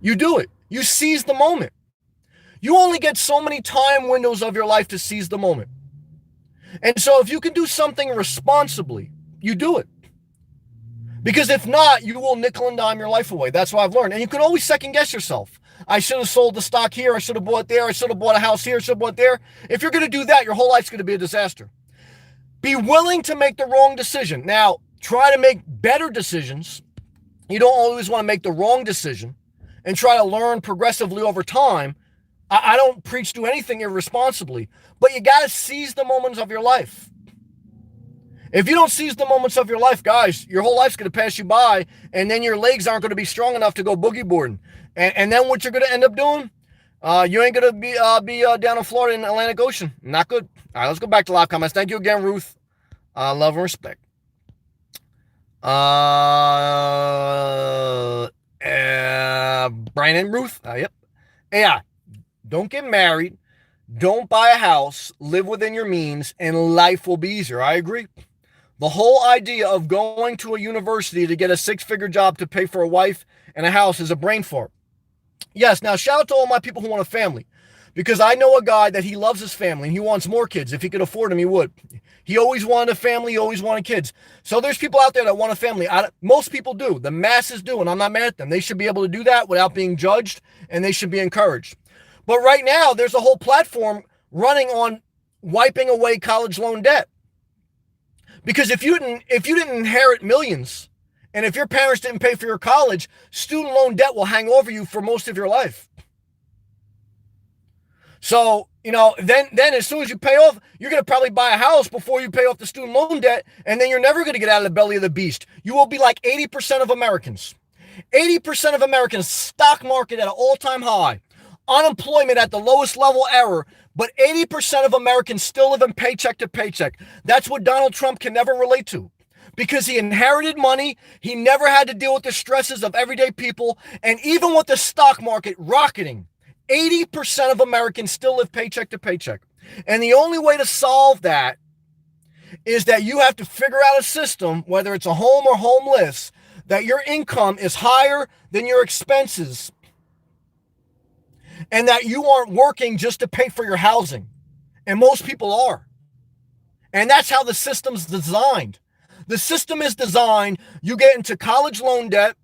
you do it. You seize the moment. You only get so many time windows of your life to seize the moment. And so if you can do something responsibly, you do it. Because if not, you will nickel and dime your life away. That's what I've learned. And you can always second guess yourself. I should have sold the stock here. I should have bought there. I should have bought a house here. I should have bought there. If you're going to do that, your whole life's going to be a disaster. Be willing to make the wrong decision. Now, try to make better decisions. You don't always want to make the wrong decision and try to learn progressively over time. I don't preach to anything irresponsibly, but you got to seize the moments of your life. If you don't seize the moments of your life, guys, your whole life's going to pass you by, and then your legs aren't going to be strong enough to go boogie boarding. And then what you're going to end up doing, you ain't going to be down in Florida in the Atlantic Ocean. Not good. All right, let's go back to live comments. Thank you again, Ruth. Love and respect. Brian and Ruth. Yep. Yeah. Don't get married. Don't buy a house. Live within your means, and life will be easier. I agree. The whole idea of going to a university to get a six-figure job to pay for a wife and a house is a brain fart. Yes, now shout out to all my people who want a family, because I know a guy that he loves his family and he wants more kids. If he could afford them, he would. He always wanted a family. He always wanted kids. So there's people out there that want a family. Most people do. The masses do, and I'm not mad at them. They should be able to do that without being judged, and they should be encouraged. But right now, there's a whole platform running on wiping away college loan debt. Because if you didn't inherit millions, and if your parents didn't pay for your college, student loan debt will hang over you for most of your life. So, then as soon as you pay off, you're going to probably buy a house before you pay off the student loan debt, and then you're never going to get out of the belly of the beast. You will be like 80% of Americans. 80% of Americans, stock market at an all-time high, unemployment at the lowest level ever, but 80% of Americans still live in paycheck to paycheck. That's what Donald Trump can never relate to, because he inherited money. He never had to deal with the stresses of everyday people. And even with the stock market rocketing, 80% of Americans still live paycheck to paycheck. And the only way to solve that is that you have to figure out a system, whether it's a home or homeless, that your income is higher than your expenses, and that you aren't working just to pay for your housing. And most people are. And that's how the system's designed. The system is designed, you get into college loan debt,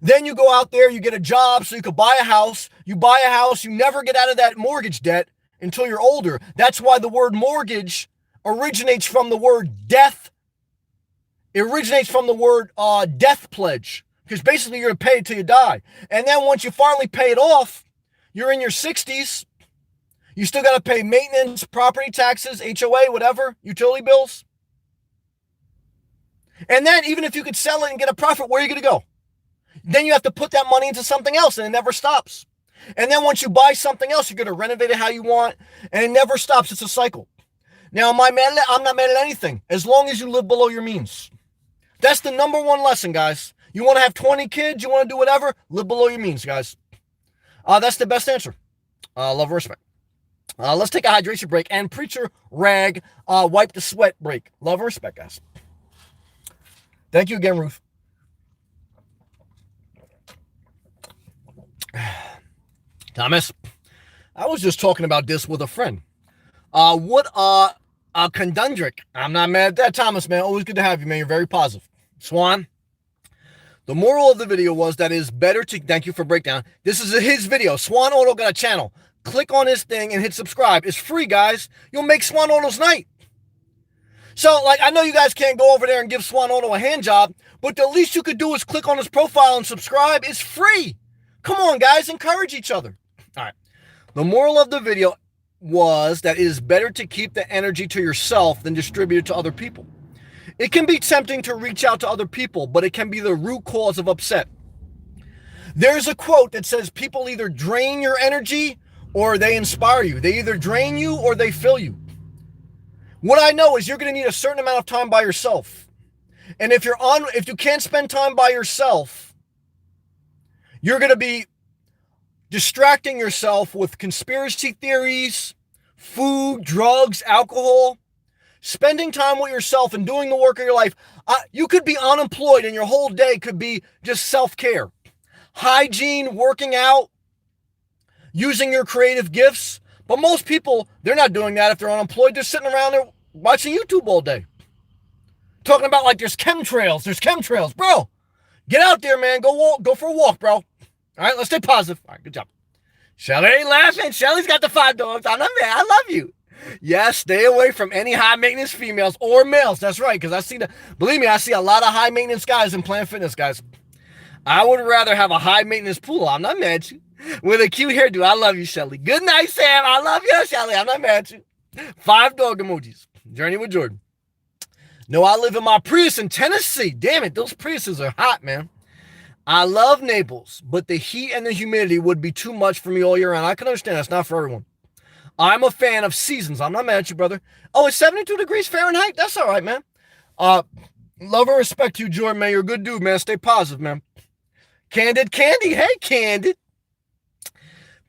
then you go out there, you get a job so you could buy a house. You buy a house, you never get out of that mortgage debt until you're older. That's why the word mortgage originates from the word death. It originates from the word death pledge, because basically you're going to pay it till you die. And then once you finally pay it off, you're in your 60s. You still got to pay maintenance, property taxes, HOA, whatever, utility bills. And then even if you could sell it and get a profit, where are you going to go? Then you have to put that money into something else, and it never stops. And then once you buy something else, you're going to renovate it how you want, and it never stops. It's a cycle. Now, I'm not mad at anything as long as you live below your means. That's the number one lesson, guys. You want to have 20 kids, you want to do whatever, live below your means, guys. That's the best answer. Love and respect. Let's take a hydration break and preacher rag wipe the sweat break. Love and respect, guys. Thank you again, Ruth. Thomas, I was just talking about this with a friend. What Condundric. I'm not mad at that, Thomas, man. Always good to have you, man. You're very positive. Swan, the moral of the video was that it is better to, thank you for breakdown. This is his video. Swan Auto got a channel. Click on his thing and hit subscribe. It's free, guys. You'll make Swan Auto's night. So, like, I know you guys can't go over there and give Swan Auto a hand job, but the least you could do is click on his profile and subscribe. It's free. Come on, guys. Encourage each other. All right. The moral of the video was that it is better to keep the energy to yourself than distribute it to other people. It can be tempting to reach out to other people, but it can be the root cause of upset. There's a quote that says people either drain your energy or they inspire you. They either drain you or they fill you. What I know is you're going to need a certain amount of time by yourself. And if you can't spend time by yourself, you're going to be distracting yourself with conspiracy theories, food, drugs, alcohol. Spending time with yourself and doing the work of your life. You could be unemployed and your whole day could be just self-care. Hygiene, working out, using your creative gifts. But most people, they're not doing that if they're unemployed. They're sitting around there watching YouTube all day. Talking about like there's chemtrails. Bro, get out there, man. Go for a walk, bro. All right, let's stay positive. All right, good job. Shelly ain't laughing. Shelly's got the 5 dogs. I love you. Yes, stay away from any high maintenance females or males. That's right, because I see a lot of high maintenance guys in Planet Fitness, guys. I would rather have a high maintenance pool. I'm not mad at you. With a cute hairdo. I love you, Shelly. Good night, Sam. I love you, Shelly. I'm not mad at you. 5 dog emojis. Journey with Jordan. No, I live in my Prius in Tennessee. Damn it, those Priuses are hot, man. I love Naples, but the heat and the humidity would be too much for me all year round. I can understand that's not for everyone. I'm a fan of seasons. I'm not mad at you, brother. Oh, it's 72 degrees Fahrenheit? That's all right, man. Love and respect you, Jordan, man. You're a good dude, man. Stay positive, man. Candid Candy. Hey, Candid.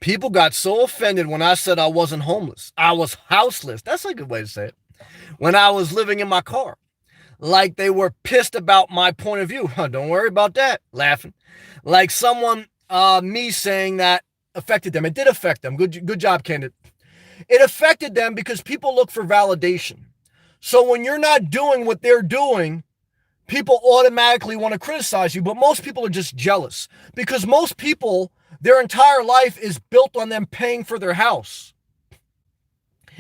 People got so offended when I said I wasn't homeless. I was houseless. That's a good way to say it. When I was living in my car. Like they were pissed about my point of view. Don't worry about that. Laughing. Like me saying that affected them. It did affect them. Good job, Candid. It affected them because people look for validation. So when you're not doing what they're doing, people automatically want to criticize you. But most people are just jealous because most people, their entire life is built on them paying for their house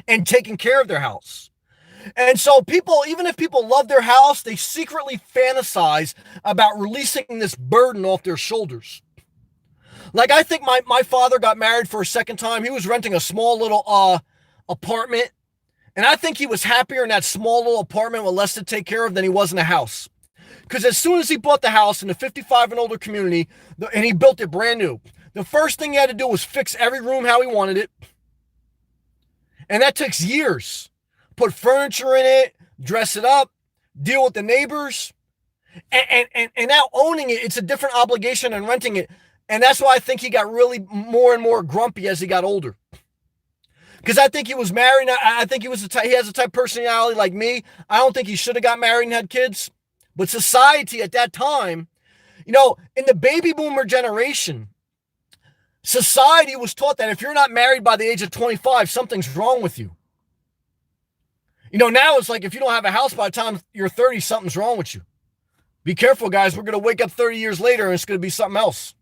and taking care of their house. And so people, even if people love their house, they secretly fantasize about releasing this burden off their shoulders. Like, I think my father got married for a second time. He was renting a small little apartment. And I think he was happier in that small little apartment with less to take care of than he was in a house. Because as soon as he bought the house in the 55 and older community, and he built it brand new, the first thing he had to do was fix every room how he wanted it. And that takes years. Put furniture in it, dress it up, deal with the neighbors. And now owning it, it's a different obligation than renting it. And that's why I think he got really more and more grumpy as he got older. Because I think he was married. I think he has a type of personality like me. I don't think he should have got married and had kids. But society at that time, in the baby boomer generation, society was taught that if you're not married by the age of 25, something's wrong with you. Now it's like if you don't have a house by the time you're 30, something's wrong with you. Be careful, guys. We're going to wake up 30 years later and it's going to be something else.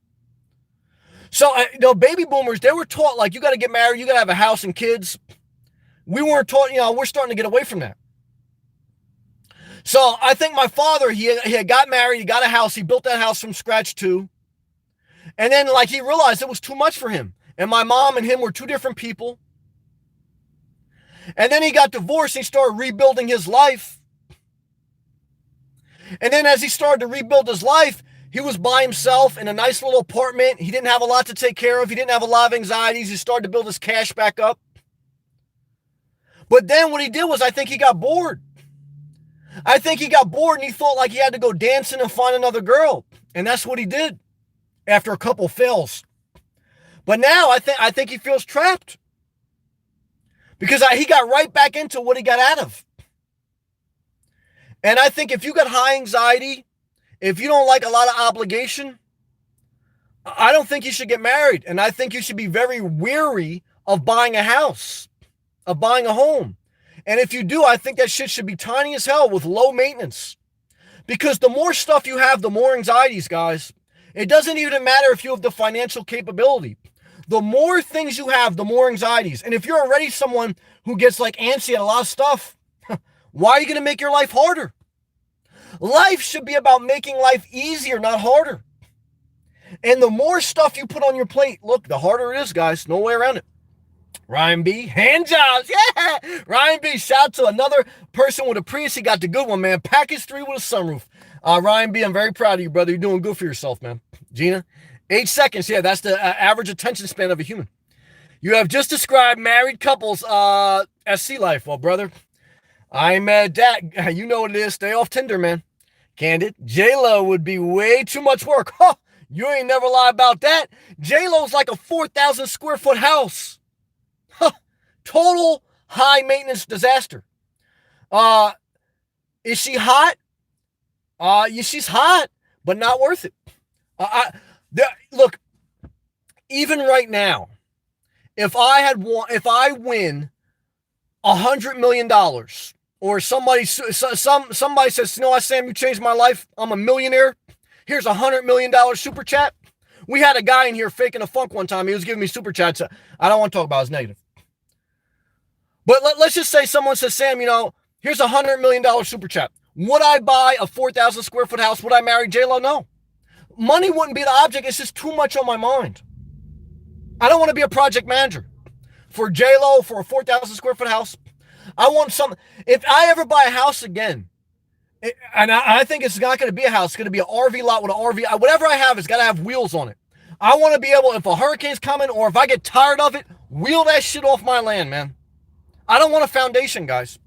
So, baby boomers, they were taught, like, you got to get married, you got to have a house and kids. We weren't taught, we're starting to get away from that. So, I think my father, he had got married, he got a house, he built that house from scratch too. And then, like, he realized it was too much for him. And my mom and him were two different people. And then he got divorced, he started rebuilding his life. And then as he started to rebuild his life, he was by himself in a nice little apartment. He didn't have a lot to take care of. He didn't have a lot of anxieties. He started to build his cash back up. But then what he did was, I think he got bored. I think he got bored and he thought like he had to go dancing and find another girl. And that's what he did after a couple fails. But now I think he feels trapped because he got right back into what he got out of. And I think if you got high anxiety, if you don't like a lot of obligation, I don't think you should get married. And I think you should be very weary of buying a house, of buying a home. And if you do, I think that shit should be tiny as hell with low maintenance. Because the more stuff you have, the more anxieties, guys. It doesn't even matter if you have the financial capability. The more things you have, the more anxieties. And if you're already someone who gets like antsy at a lot of stuff, why are you going to make your life harder? Life should be about making life easier, not harder. And the more stuff you put on your plate, look, the harder it is, guys. No way around it. Ryan B, hand jobs, yeah. Ryan B, shout out to another person with a Prius. He got the good one, man. Package 3 with a sunroof. Ryan B, I'm very proud of you, brother. You're doing good for yourself, man. Gina, 8 seconds. Yeah, that's the average attention span of a human. You have just described married couples SC life. Well, brother, I'm that. You know what it is. Stay off Tinder, man. Candid. J-Lo would be way too much work. Huh, you ain't never lie about that. J-Lo's like a 4,000 square foot house. Huh, total high maintenance disaster. Is she hot? Yeah, she's hot, but not worth it. Look, even right now, if I win $100 million, or somebody says, you know what, Sam, you changed my life. I'm a millionaire. Here's $100 million super chat. We had a guy in here faking a funk one time. He was giving me super chats. I don't want to talk about his negative. But let's just say someone says, Sam, you know, here's $100 million super chat. Would I buy a 4,000 square foot house? Would I marry J-Lo? No. Money wouldn't be the object. It's just too much on my mind. I don't want to be a project manager for J-Lo for a 4,000 square foot house. I want something. If I ever buy a house again, and I think it's not going to be a house, it's going to be an RV lot with an RV. Whatever I have, it's got to have wheels on it. I want to be able, if a hurricane's coming or if I get tired of it, wheel that shit off my land, man. I don't want a foundation, guys.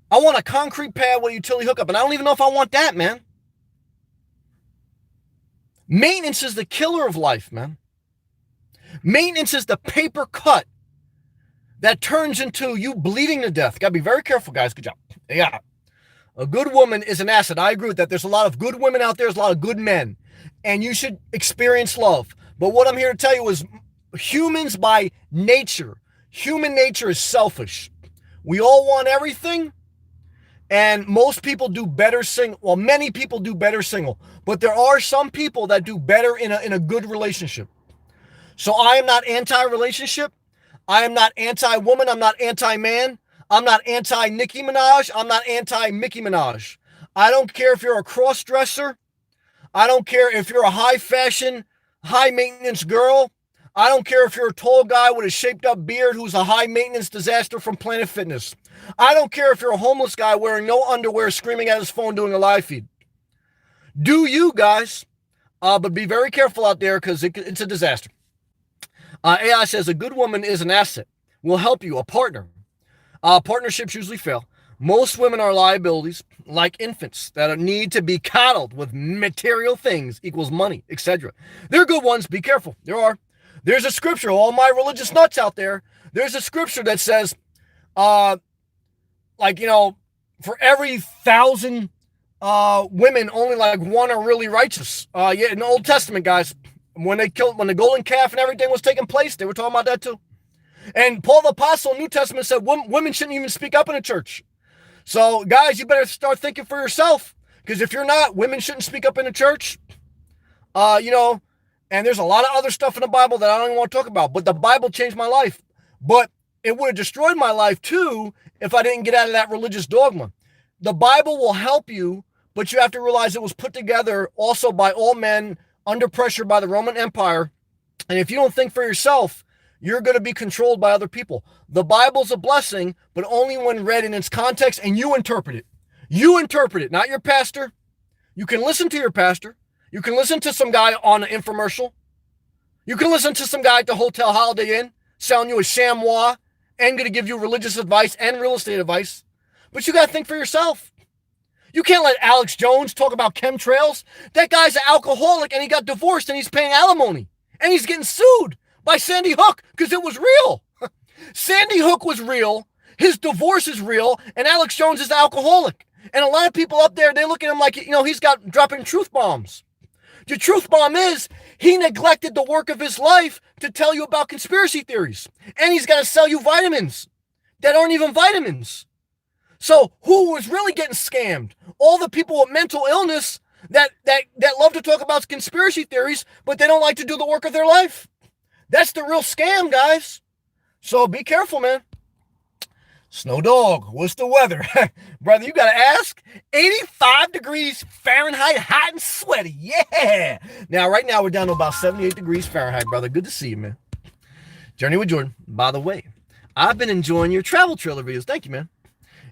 I want a concrete pad with a utility hookup, and I don't even know if I want that, man. Maintenance is the killer of life, man. Maintenance is the paper cut that turns into you bleeding to death. Gotta be very careful, guys. Good job. Yeah. A good woman is an asset. I agree with that. There's a lot of good women out there. There's a lot of good men. And you should experience love. But what I'm here to tell you is humans by nature, human nature is selfish. We all want everything. And most people do better single. Well, many people do better single. But there are some people that do better in a good relationship. So I am not anti-relationship. I am not anti-woman. I'm not anti-man. I'm not anti-Nicki Minaj. I'm not anti-Mickey Minaj. I don't care if you're a cross-dresser. I don't care if you're a high-fashion, high-maintenance girl. I don't care if you're a tall guy with a shaped-up beard who's a high-maintenance disaster from Planet Fitness. I don't care if you're a homeless guy wearing no underwear screaming at his phone doing a live feed. Do you, guys. But be very careful out there because it's a disaster. AI says a good woman is an asset. Will help you, a partner. Partnerships usually fail. Most women are liabilities, like infants, that need to be coddled with material things equals money, etc. They're good ones. Be careful. There's a scripture. All my religious nuts out there. There's a scripture that says, for every 1,000 women, only like one are really righteous. In the Old Testament, guys, when the golden calf and everything was taking place, they were talking about that too. And Paul the Apostle in the New Testament said women shouldn't even speak up in a church. So, guys, you better start thinking for yourself. Because if you're not, women shouldn't speak up in the church. And there's a lot of other stuff in the Bible that I don't even want to talk about. But the Bible changed my life. But it would have destroyed my life too if I didn't get out of that religious dogma. The Bible will help you, but you have to realize it was put together also by all men under pressure by the Roman Empire. And if you don't think for yourself, you're going to be controlled by other people. The Bible's a blessing, but only when read in its context and you interpret it. You interpret it, not your pastor. You can listen to your pastor. You can listen to some guy on an infomercial. You can listen to some guy at the Hotel Holiday Inn selling you a chamois and going to give you religious advice and real estate advice. But you got to think for yourself. You can't let Alex Jones talk about chemtrails. That guy's an alcoholic and he got divorced and he's paying alimony. And he's getting sued by Sandy Hook because it was real. Sandy Hook was real. His divorce is real. And Alex Jones is an alcoholic. And a lot of people up there, they look at him like, he's got dropping truth bombs. The truth bomb is he neglected the work of his life to tell you about conspiracy theories. And he's got to sell you vitamins that aren't even vitamins. So who was really getting scammed? All the people with mental illness that love to talk about conspiracy theories, but they don't like to do the work of their life. That's the real scam, guys. So be careful, man. Snow Dog, what's the weather? Brother, you got to ask. 85 degrees Fahrenheit, hot and sweaty. Yeah. Now, right now, we're down to about 78 degrees Fahrenheit, brother. Good to see you, man. Journey with Jordan. By the way, I've been enjoying your travel trailer videos. Thank you, man.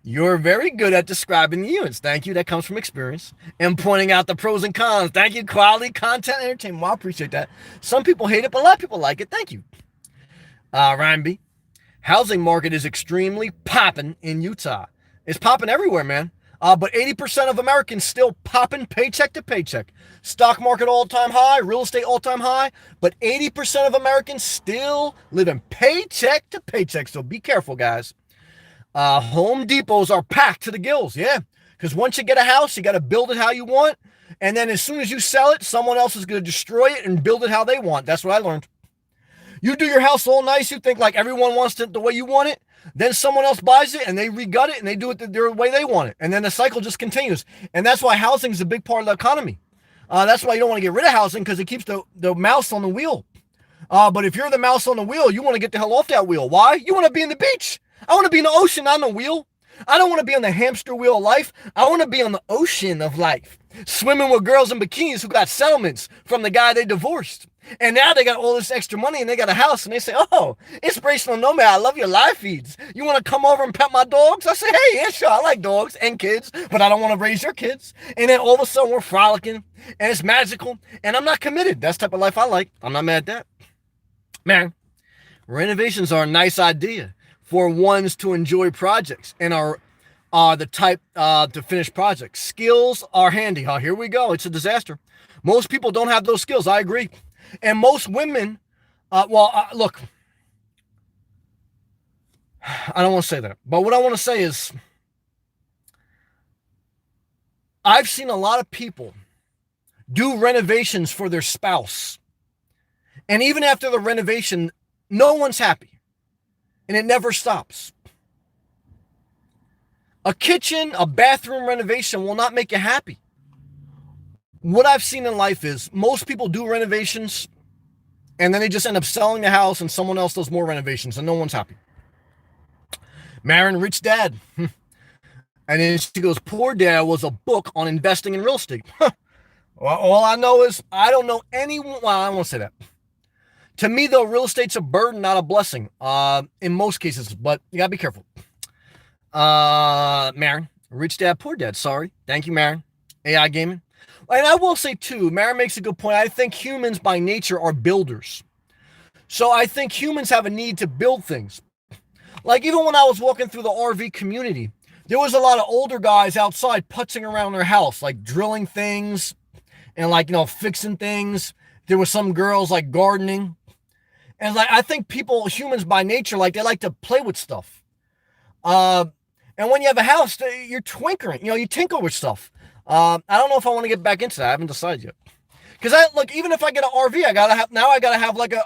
You're very good at describing the units. Thank you. That comes from experience. And pointing out the pros and cons. Thank you. Quality content entertainment. Well, I appreciate that. Some people hate it, but a lot of people like it. Thank you. Ryan B. Housing market is extremely popping in Utah. It's popping everywhere, man. But 80% of Americans still popping paycheck to paycheck. Stock market all-time high, real estate all-time high, but 80% of Americans still living paycheck to paycheck. So be careful, guys. Home Depots are packed to the gills, yeah. Because once you get a house, you got to build it how you want. And then as soon as you sell it, someone else is going to destroy it and build it how they want. That's what I learned. You do your house all nice. You think like everyone wants it the way you want it. Then someone else buys it and they regut it and they do it the way they want it. And then the cycle just continues. And that's why housing is a big part of the economy. That's why you don't want to get rid of housing because it keeps the mouse on the wheel. But if you're the mouse on the wheel, you want to get the hell off that wheel. Why? You want to be in the beach. I want to be in the ocean, not on the wheel. I don't want to be on the hamster wheel of life. I want to be on the ocean of life. Swimming with girls in bikinis who got settlements from the guy they divorced. And now they got all this extra money and they got a house and they say, oh, inspirational nomad, I love your live feeds. You want to come over and pet my dogs? I say, hey, yeah, sure, I like dogs and kids, but I don't want to raise your kids. And then all of a sudden we're frolicking and it's magical and I'm not committed. That's the type of life I like. I'm not mad at that. Man, renovations are a nice idea for ones to enjoy projects and are the type to finish projects. Skills are handy. Here we go. It's a disaster. Most people don't have those skills. I agree. And most women, look, I don't want to say that. But what I want to say is I've seen a lot of people do renovations for their spouse. And even after the renovation, no one's happy. And it never stops. A kitchen, a bathroom renovation will not make you happy. What I've seen in life is most people do renovations and then they just end up selling the house and someone else does more renovations and no one's happy. Marin, Rich Dad. And then she goes, Poor Dad was a book on investing in real estate. Well, all I know is I don't know anyone. Well, I won't say that. To me, though, real estate's a burden, not a blessing in most cases, but you got to be careful. Marin, Rich Dad, Poor Dad. Sorry. Thank you, Marin. AI Gaming. And I will say, too, Marin makes a good point. I think humans by nature are builders. So I think humans have a need to build things. Like even when I was walking through the RV community, there was a lot of older guys outside putzing around their house, like drilling things and fixing things. There were some girls like gardening. And I think humans by nature, they like to play with stuff. And when you have a house, you're twinkering, you tinkle with stuff. I don't know if I want to get back into that. I haven't decided yet. Because even if I get an RV, I gotta have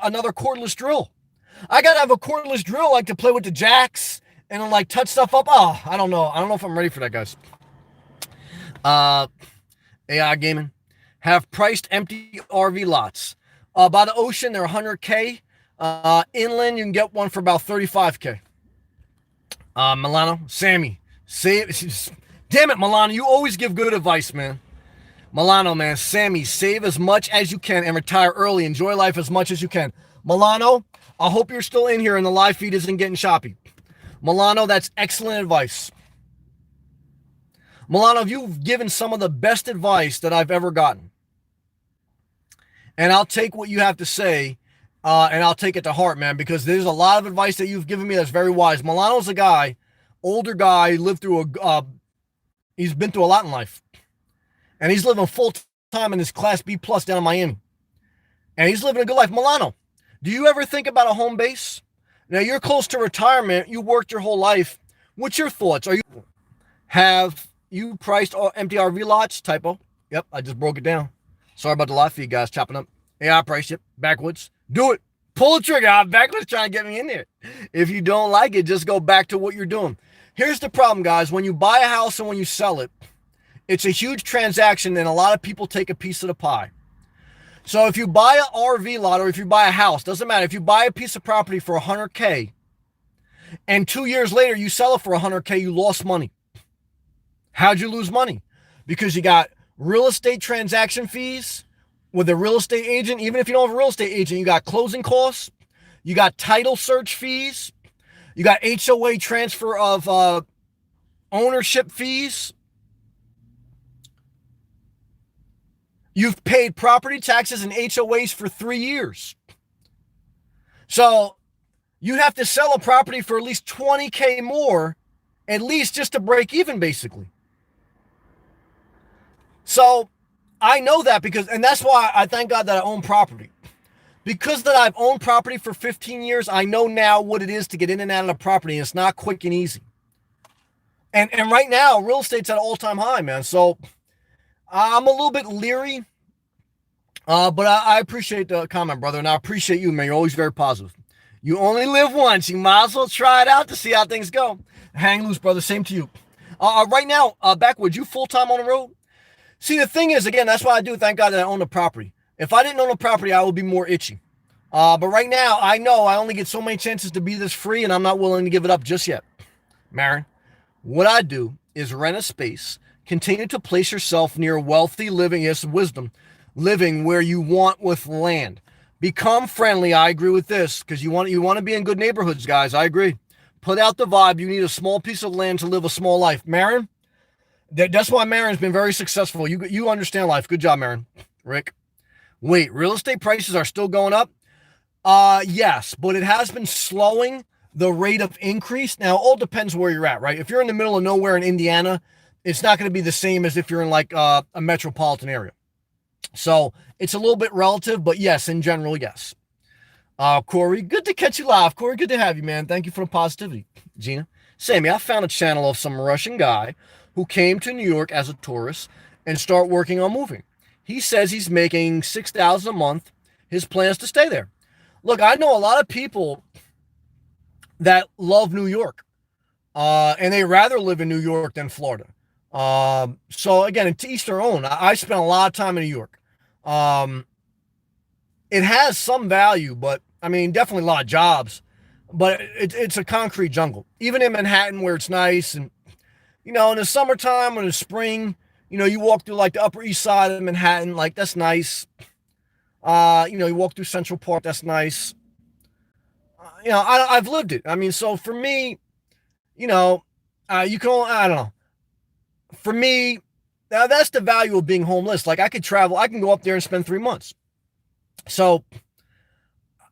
another cordless drill. I gotta have a cordless drill to play with the jacks and touch stuff up. Oh, I don't know. I don't know if I'm ready for that, guys. AI Gaming have priced empty RV lots. By the ocean, they're $100K. Inland, you can get one for about $35K. Milano, Sammy, damn it, Milano, you always give good advice, man. Milano, man, Sammy, save as much as you can and retire early. Enjoy life as much as you can. Milano, I hope you're still in here and the live feed isn't getting choppy. Milano, that's excellent advice. Milano, you've given some of the best advice that I've ever gotten. And I'll take what you have to say, and I'll take it to heart, man, because there's a lot of advice that you've given me that's very wise. Milano's a guy, older guy, lived through he's been through a lot in life. And he's living full time in his Class B plus down in Miami. And he's living a good life. Milano, do you ever think about a home base? Now, you're close to retirement. You worked your whole life. What's your thoughts? Have you priced empty RV lots? Typo. Yep, I just broke it down. Sorry about the lot feed, guys, chopping up. Yeah, I priced it backwards. Do it. Pull the trigger. I'm backwards trying to get me in there. If you don't like it, just go back to what you're doing. Here's the problem, guys. When you buy a house and when you sell it, it's a huge transaction, and a lot of people take a piece of the pie. So if you buy an RV lot or if you buy a house, doesn't matter. If you buy a piece of property for $100K and 2 years later you sell it for $100K, you lost money. How'd you lose money? Because you got real estate transaction fees with a real estate agent. Even if you don't have a real estate agent, you got closing costs, you got title search fees, you got HOA transfer of ownership fees. You've paid property taxes and HOAs for 3 years. So you have to sell a property for at least $20K more, at least just to break even, basically. So I know that and that's why I thank God that I own property. Because that I've owned property for 15 years, I know now what it is to get in and out of the property. And it's not quick and easy. And right now, real estate's at an all-time high, man. So I'm a little bit leery, but I appreciate the comment, brother, and I appreciate you, man. You're always very positive. You only live once. You might as well try it out to see how things go. Hang loose, brother. Same to you. Right now, Backwoods, you full-time on the road? See, the thing is, again, that's why I do thank God that I own the property. If I didn't own the property, I would be more itchy. But right now, I know I only get so many chances to be this free, and I'm not willing to give it up just yet. Marin, what I do is rent a space. Continue to place yourself near wealthy living, yes, wisdom, living where you want with land. Become friendly. I agree with this because you want to be in good neighborhoods, guys. I agree. Put out the vibe. You need a small piece of land to live a small life. Marin, that's why Marin's been very successful. You understand life. Good job, Marin. Rick. Wait, real estate prices are still going up? Yes, but it has been slowing the rate of increase. Now, it all depends where you're at, right? If you're in the middle of nowhere in Indiana, it's not going to be the same as if you're in like a metropolitan area. So it's a little bit relative, but yes, in general, yes. Corey, good to catch you live. Corey, good to have you, man. Thank you for the positivity. Gina, Sammy, I found a channel of some Russian guy who came to New York as a tourist and start working on moving. He says he's making $6,000 a month. His plan is to stay there. Look, I know a lot of people that love New York, and they rather live in New York than Florida. So again, to each their own. I spent a lot of time in New York. It has some value, but I mean, definitely a lot of jobs, but it's a concrete jungle. Even in Manhattan where it's nice and, in the summertime or in the spring, you walk through like the Upper East Side of Manhattan, like that's nice. You walk through Central Park, that's nice. I've lived it. I mean, so for me, you can only, I don't know. For me, now that's the value of being homeless. Like I could travel, I can go up there and spend 3 months. So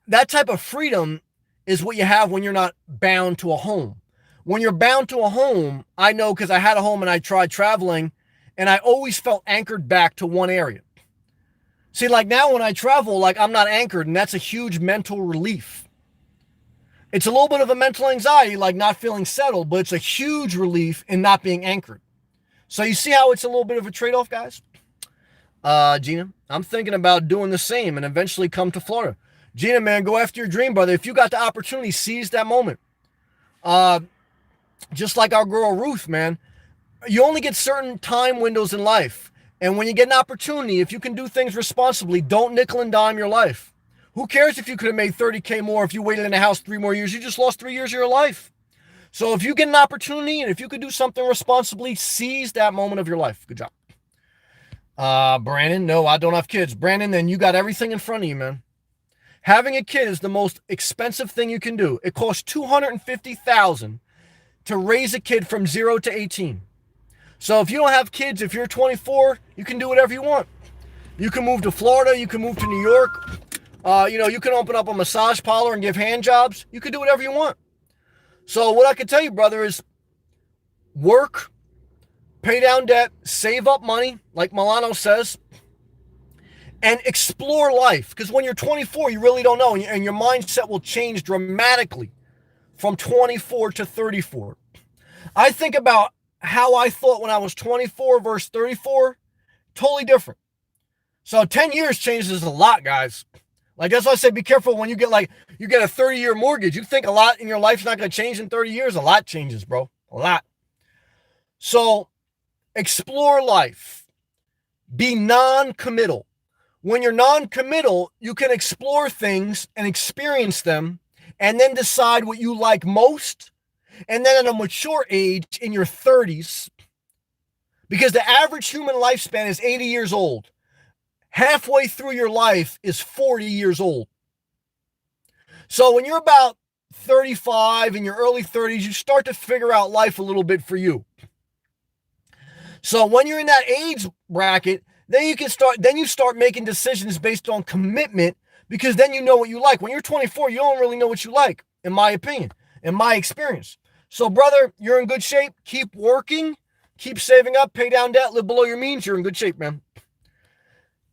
that type of freedom is what you have when you're not bound to a home. When you're bound to a home, I know because I had a home and I tried traveling and I always felt anchored back to one area. See, like now when I travel, like I'm not anchored, and that's a huge mental relief. It's a little bit of a mental anxiety, like not feeling settled, but it's a huge relief in not being anchored. So you see how it's a little bit of a trade-off, guys? Gina, I'm thinking about doing the same and eventually come to Florida. Gina, man, go after your dream, brother. If you got the opportunity, seize that moment. Just like our girl Ruth, man. You only get certain time windows in life. And when you get an opportunity, if you can do things responsibly, don't nickel and dime your life. Who cares if you could have made $30K more if you waited in the house 3 more years? You just lost 3 years of your life. So if you get an opportunity and if you could do something responsibly, seize that moment of your life. Good job. Brandon, no, I don't have kids. Brandon, then you got everything in front of you, man. Having a kid is the most expensive thing you can do. It costs $250,000 to raise a kid from 0 to 18. So if you don't have kids, if you're 24, you can do whatever you want. You can move to Florida. You can move to New York. You can open up a massage parlor and give hand jobs. You can do whatever you want. So what I can tell you, brother, is work, pay down debt, save up money, like Milano says, and explore life. Because when you're 24, you really don't know, and your mindset will change dramatically from 24 to 34. I think about how I thought when I was 24 versus 34, totally different. So 10 years changes a lot, guys. Like, that's why I say be careful when you get a 30-year mortgage. You think a lot in your life's not going to change in 30 years. A lot changes, bro. A lot. So explore life. Be non-committal. When you're non-committal, you can explore things and experience them and then decide what you like most. And then at a mature age in your 30s, because the average human lifespan is 80 years old. Halfway through your life is 40 years old. So when you're about 35, in your early 30s, you start to figure out life a little bit for you. So when you're in that age bracket, then you start making decisions based on commitment, because then you know what you like. When you're 24, you don't really know what you like, in my opinion, in my experience. So brother, you're in good shape. Keep working, keep saving up, pay down debt, live below your means. You're in good shape, man.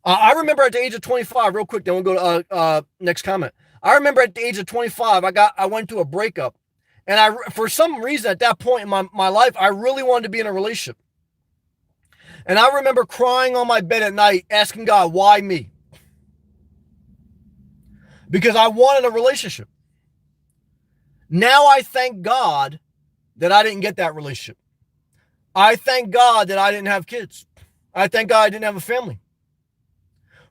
I remember at the age of 25, real quick, then we'll go to next comment. I remember at the age of 25, I went through a breakup. And for some reason at that point in my life, I really wanted to be in a relationship. And I remember crying on my bed at night, asking God, why me? Because I wanted a relationship. Now I thank God that I didn't get that relationship. I thank God that I didn't have kids. I thank God I didn't have a family.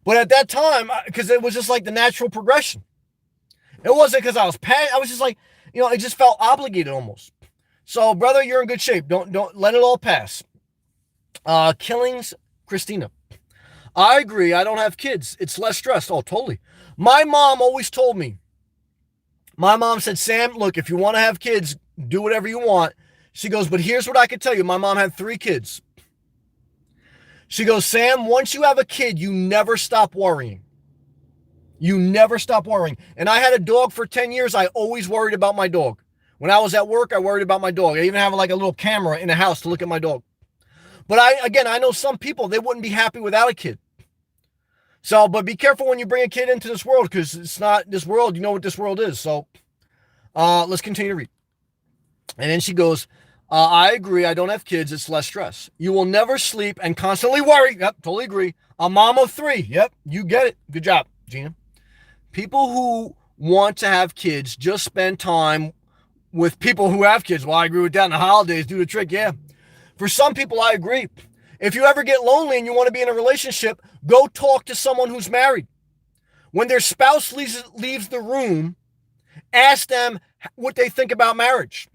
But at that time, because it was just like the natural progression. It wasn't because I was passionate. I was just like, it just felt obligated almost. So, brother, you're in good shape. Don't let it all pass. Killings, Christina. I agree. I don't have kids. It's less stress. Oh, totally. My mom always told me. My mom said, Sam, look, if you want to have kids, do whatever you want. She goes, but here's what I can tell you. My mom had 3 kids. She goes, Sam, once you have a kid, you never stop worrying. You never stop worrying. And I had a dog for 10 years. I always worried about my dog. When I was at work, I worried about my dog. I even have like a little camera in the house to look at my dog. But I know some people, they wouldn't be happy without a kid. So, but be careful when you bring a kid into this world, because it's not this world. You know what this world is. So let's continue to read. And then she goes, I agree. I don't have kids. It's less stress. You will never sleep and constantly worry. Yep, totally agree. A mom of 3. Yep, you get it. Good job, Gina. People who want to have kids just spend time with people who have kids. Well, I agree with that. In the holidays, do the trick. Yeah. For some people, I agree. If you ever get lonely and you want to be in a relationship, go talk to someone who's married. When their spouse leaves the room, ask them what they think about marriage.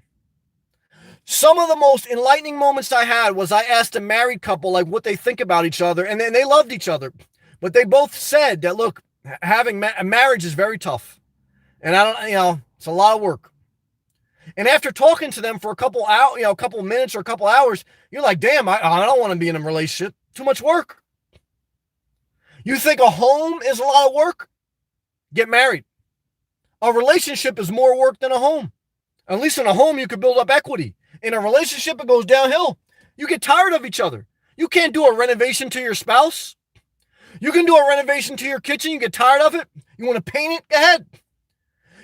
Some of the most enlightening moments I had was I asked a married couple like what they think about each other, and then they loved each other. But they both said that, look, having a marriage is very tough. And it's a lot of work. And after talking to them for a couple minutes or a couple hours, you're like, damn, I don't want to be in a relationship. Too much work. You think a home is a lot of work? Get married. A relationship is more work than a home. At least in a home, you could build up equity. In a relationship, it goes downhill. You get tired of each other. You can't do a renovation to your spouse. You can do a renovation to your kitchen. You get tired of it. You want to paint it? Go ahead.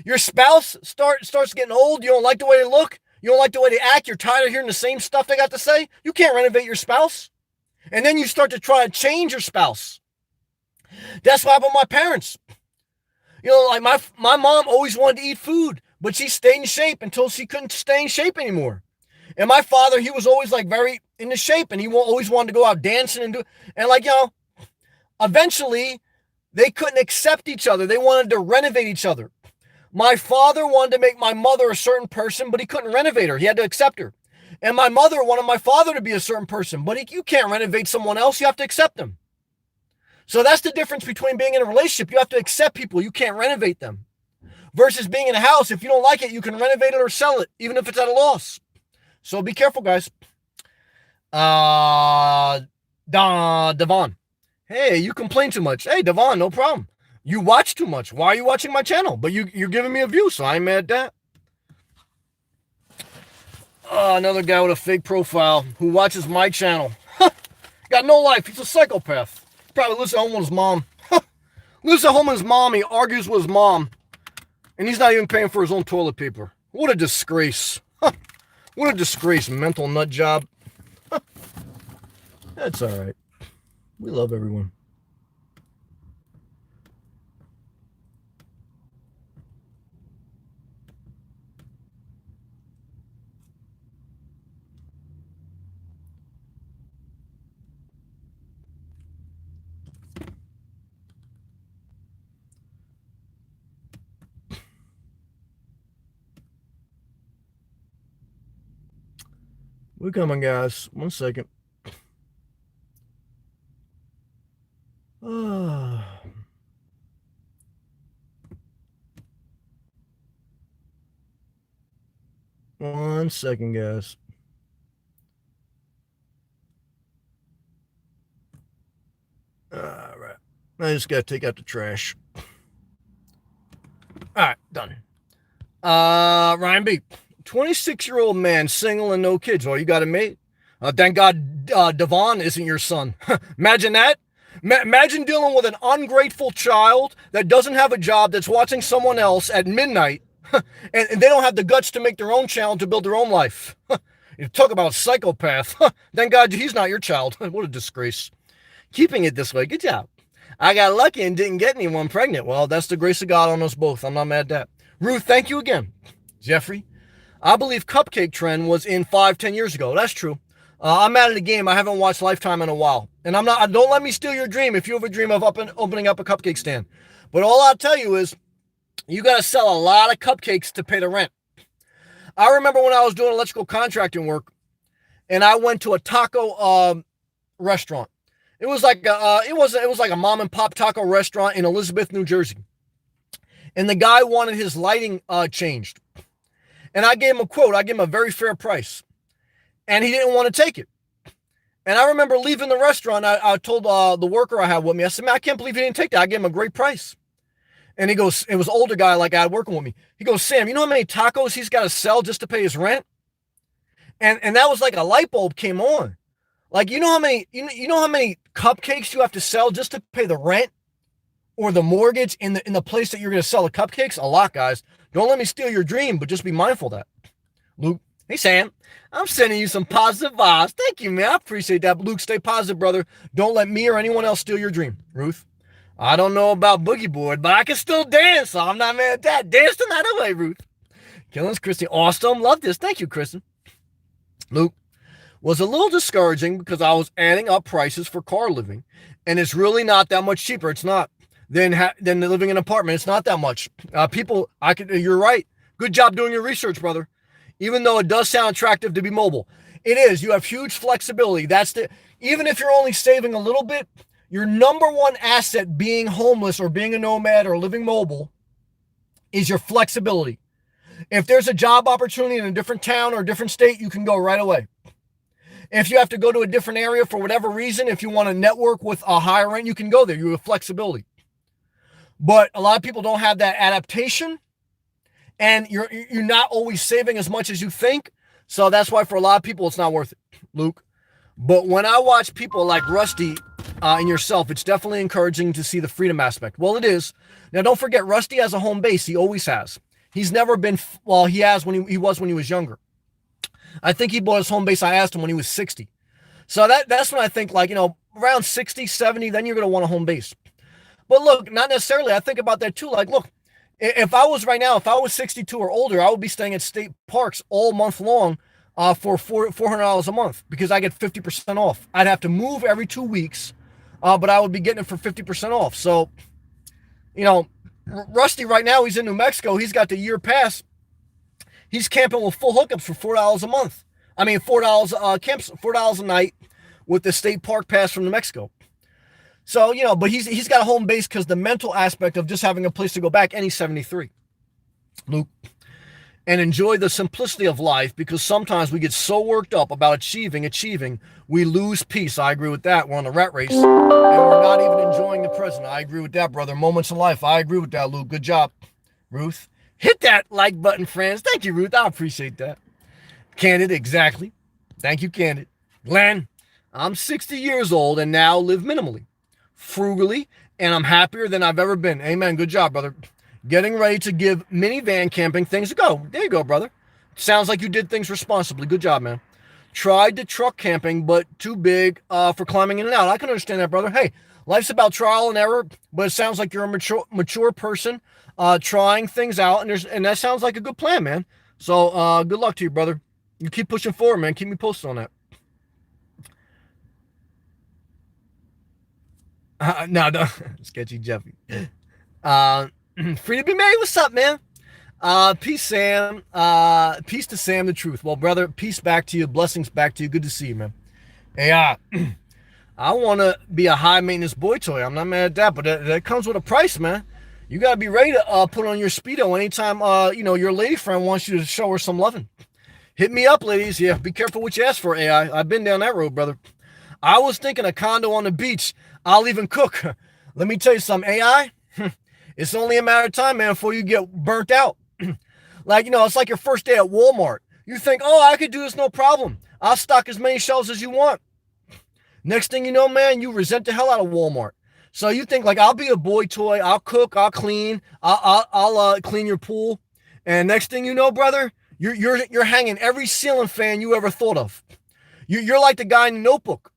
Your spouse starts getting old. You don't like the way they look. You don't like the way they act. You're tired of hearing the same stuff they got to say. You can't renovate your spouse. And then you start to try to change your spouse. That's what happened with my parents. Like my mom always wanted to eat food, but she stayed in shape until she couldn't stay in shape anymore. And my father, he was always like very into shape, and he always wanted to go out dancing and eventually they couldn't accept each other. They wanted to renovate each other. My father wanted to make my mother a certain person, but he couldn't renovate her. He had to accept her. And my mother wanted my father to be a certain person, but you can't renovate someone else. You have to accept them. So that's the difference between being in a relationship. You have to accept people. You can't renovate them. Versus being in a house, if you don't like it, you can renovate it or sell it, even if it's at a loss. So be careful, guys. Uh, Devon. Hey, you complain too much. Hey, Devon, no problem. You watch too much. Why are you watching my channel? But you're giving me a view, so I'm mad at that. Another guy with a fake profile who watches my channel. Got no life. He's a psychopath. Probably lives at home with his mom. Lives at home with his mom. He argues with his mom. And he's not even paying for his own toilet paper. What a disgrace. What a disgrace. Mental nut job. That's all right. We love everyone. We're coming, guys. 1 second. 1 second, guys. All right. I just got to take out the trash. All right, done. Ryan B. 26-year-old man, single and no kids. Oh, you got a mate? Thank God Devon isn't your son. Imagine that. Imagine dealing with an ungrateful child that doesn't have a job, that's watching someone else at midnight, and they don't have the guts to make their own channel to build their own life. You talk about psychopath. Thank God he's not your child. What a disgrace. Keeping it this way. Good job. I got lucky and didn't get anyone pregnant. Well, that's the grace of God on us both. I'm not mad at that. Ruth, thank you again. Jeffrey, I believe cupcake trend was in 5-10 years ago. That's true. I'm mad at the game. I haven't watched Lifetime in a while. And I'm not, don't let me steal your dream if you have a dream of opening up a cupcake stand. But all I'll tell you is you got to sell a lot of cupcakes to pay the rent. I remember when I was doing electrical contracting work and I went to a taco restaurant. It was like it was like a mom and pop taco restaurant in Elizabeth, New Jersey. And the guy wanted his lighting changed. And I gave him a quote. I gave him a very fair price. And he didn't want to take it. And I remember leaving the restaurant. I told the worker I had with me, I said, man, I can't believe he didn't take that. I gave him a great price. And he goes, it was an older guy like I had working with me. He goes, Sam, you know how many tacos he's got to sell just to pay his rent? And that was like a light bulb came on. Like, you know how many cupcakes you have to sell just to pay the rent or the mortgage in the place that you're going to sell the cupcakes? A lot, guys. Don't let me steal your dream, but just be mindful of that. Luke, hey, Sam, I'm sending you some positive vibes. Thank you, man. I appreciate that. Luke, stay positive, brother. Don't let me or anyone else steal your dream. Ruth, I don't know about Boogie Board, but I can still dance, so I'm not mad at that. Dance the night away, Ruth. Killings, Kristen. Awesome. Love this. Thank you, Kristen. Luke, was a little discouraging because I was adding up prices for car living, and it's really not that much cheaper. It's not than living in an apartment. It's not that much. You're right. Good job doing your research, brother. Even though it does sound attractive to be mobile, it is. You have huge flexibility. Even if you're only saving a little bit, your number one asset being homeless or being a nomad or living mobile is your flexibility. If there's a job opportunity in a different town or a different state, you can go right away. If you have to go to a different area for whatever reason, if you want to network with a higher rent, you can go there. You have flexibility. But a lot of people don't have that adaptation, and you're not always saving as much as you think. So that's why for a lot of people, it's not worth it, Luke. But when I watch people like Rusty and yourself, it's definitely encouraging to see the freedom aspect. Well, it is. Now, don't forget, Rusty has a home base. He always has. He's never been, well, he has when he was younger. I think he bought his home base, I asked him, when he was 60. So that's when I think, like, around 60, 70, then you're going to want a home base. But look, not necessarily. I think about that too. Like, look, if I was 62 or older, I would be staying at state parks all month long for $400 a month because I get 50% off. I'd have to move every 2 weeks, but I would be getting it for 50% off. So, Rusty right now, he's in New Mexico. He's got the year pass. He's camping with full hookups for $4 a month. I mean, $4 a night with the state park pass from New Mexico. So, but he's got a home base because the mental aspect of just having a place to go back, and he's 73. Luke, and enjoy the simplicity of life, because sometimes we get so worked up about achieving, we lose peace. I agree with that. We're on the rat race, and we're not even enjoying the present. I agree with that, brother. Moments in life. I agree with that, Luke. Good job, Ruth. Hit that like button, friends. Thank you, Ruth. I appreciate that. Candid, exactly. Thank you, Candid. Glenn, I'm 60 years old and now live minimally, frugally, and I'm happier than I've ever been. Amen. Good job, brother. Getting ready to give minivan camping things a go. There you go, brother. Sounds like you did things responsibly. Good job, man. Tried the truck camping, but too big for climbing in and out. I can understand that, brother. Hey, life's about trial and error, but it sounds like you're a mature person trying things out, and that sounds like a good plan, man. So good luck to you, brother. You keep pushing forward, man. Keep me posted on that. No, sketchy Jeffy. Free to be made. What's up, man? Peace, Sam. Peace to Sam, the truth. Well, brother, peace back to you. Blessings back to you. Good to see you, man. Hey, I want to be a high maintenance boy toy. I'm not mad at that, but that comes with a price, man. You got to be ready to put on your Speedo anytime, your lady friend wants you to show her some loving. Hit me up, ladies. Yeah, be careful what you ask for, AI. I've been down that road, brother. I was thinking a condo on the beach. I'll even cook. Let me tell you something, AI. It's only a matter of time, man, before you get burnt out. It's like your first day at Walmart. You think, oh, I could do this, no problem. I'll stock as many shelves as you want. Next thing you know, man, you resent the hell out of Walmart. So you think, like, I'll be a boy toy. I'll cook. I'll clean. I'll clean your pool. And next thing you know, brother, you're hanging every ceiling fan you ever thought of. You're like the guy in the Notebook.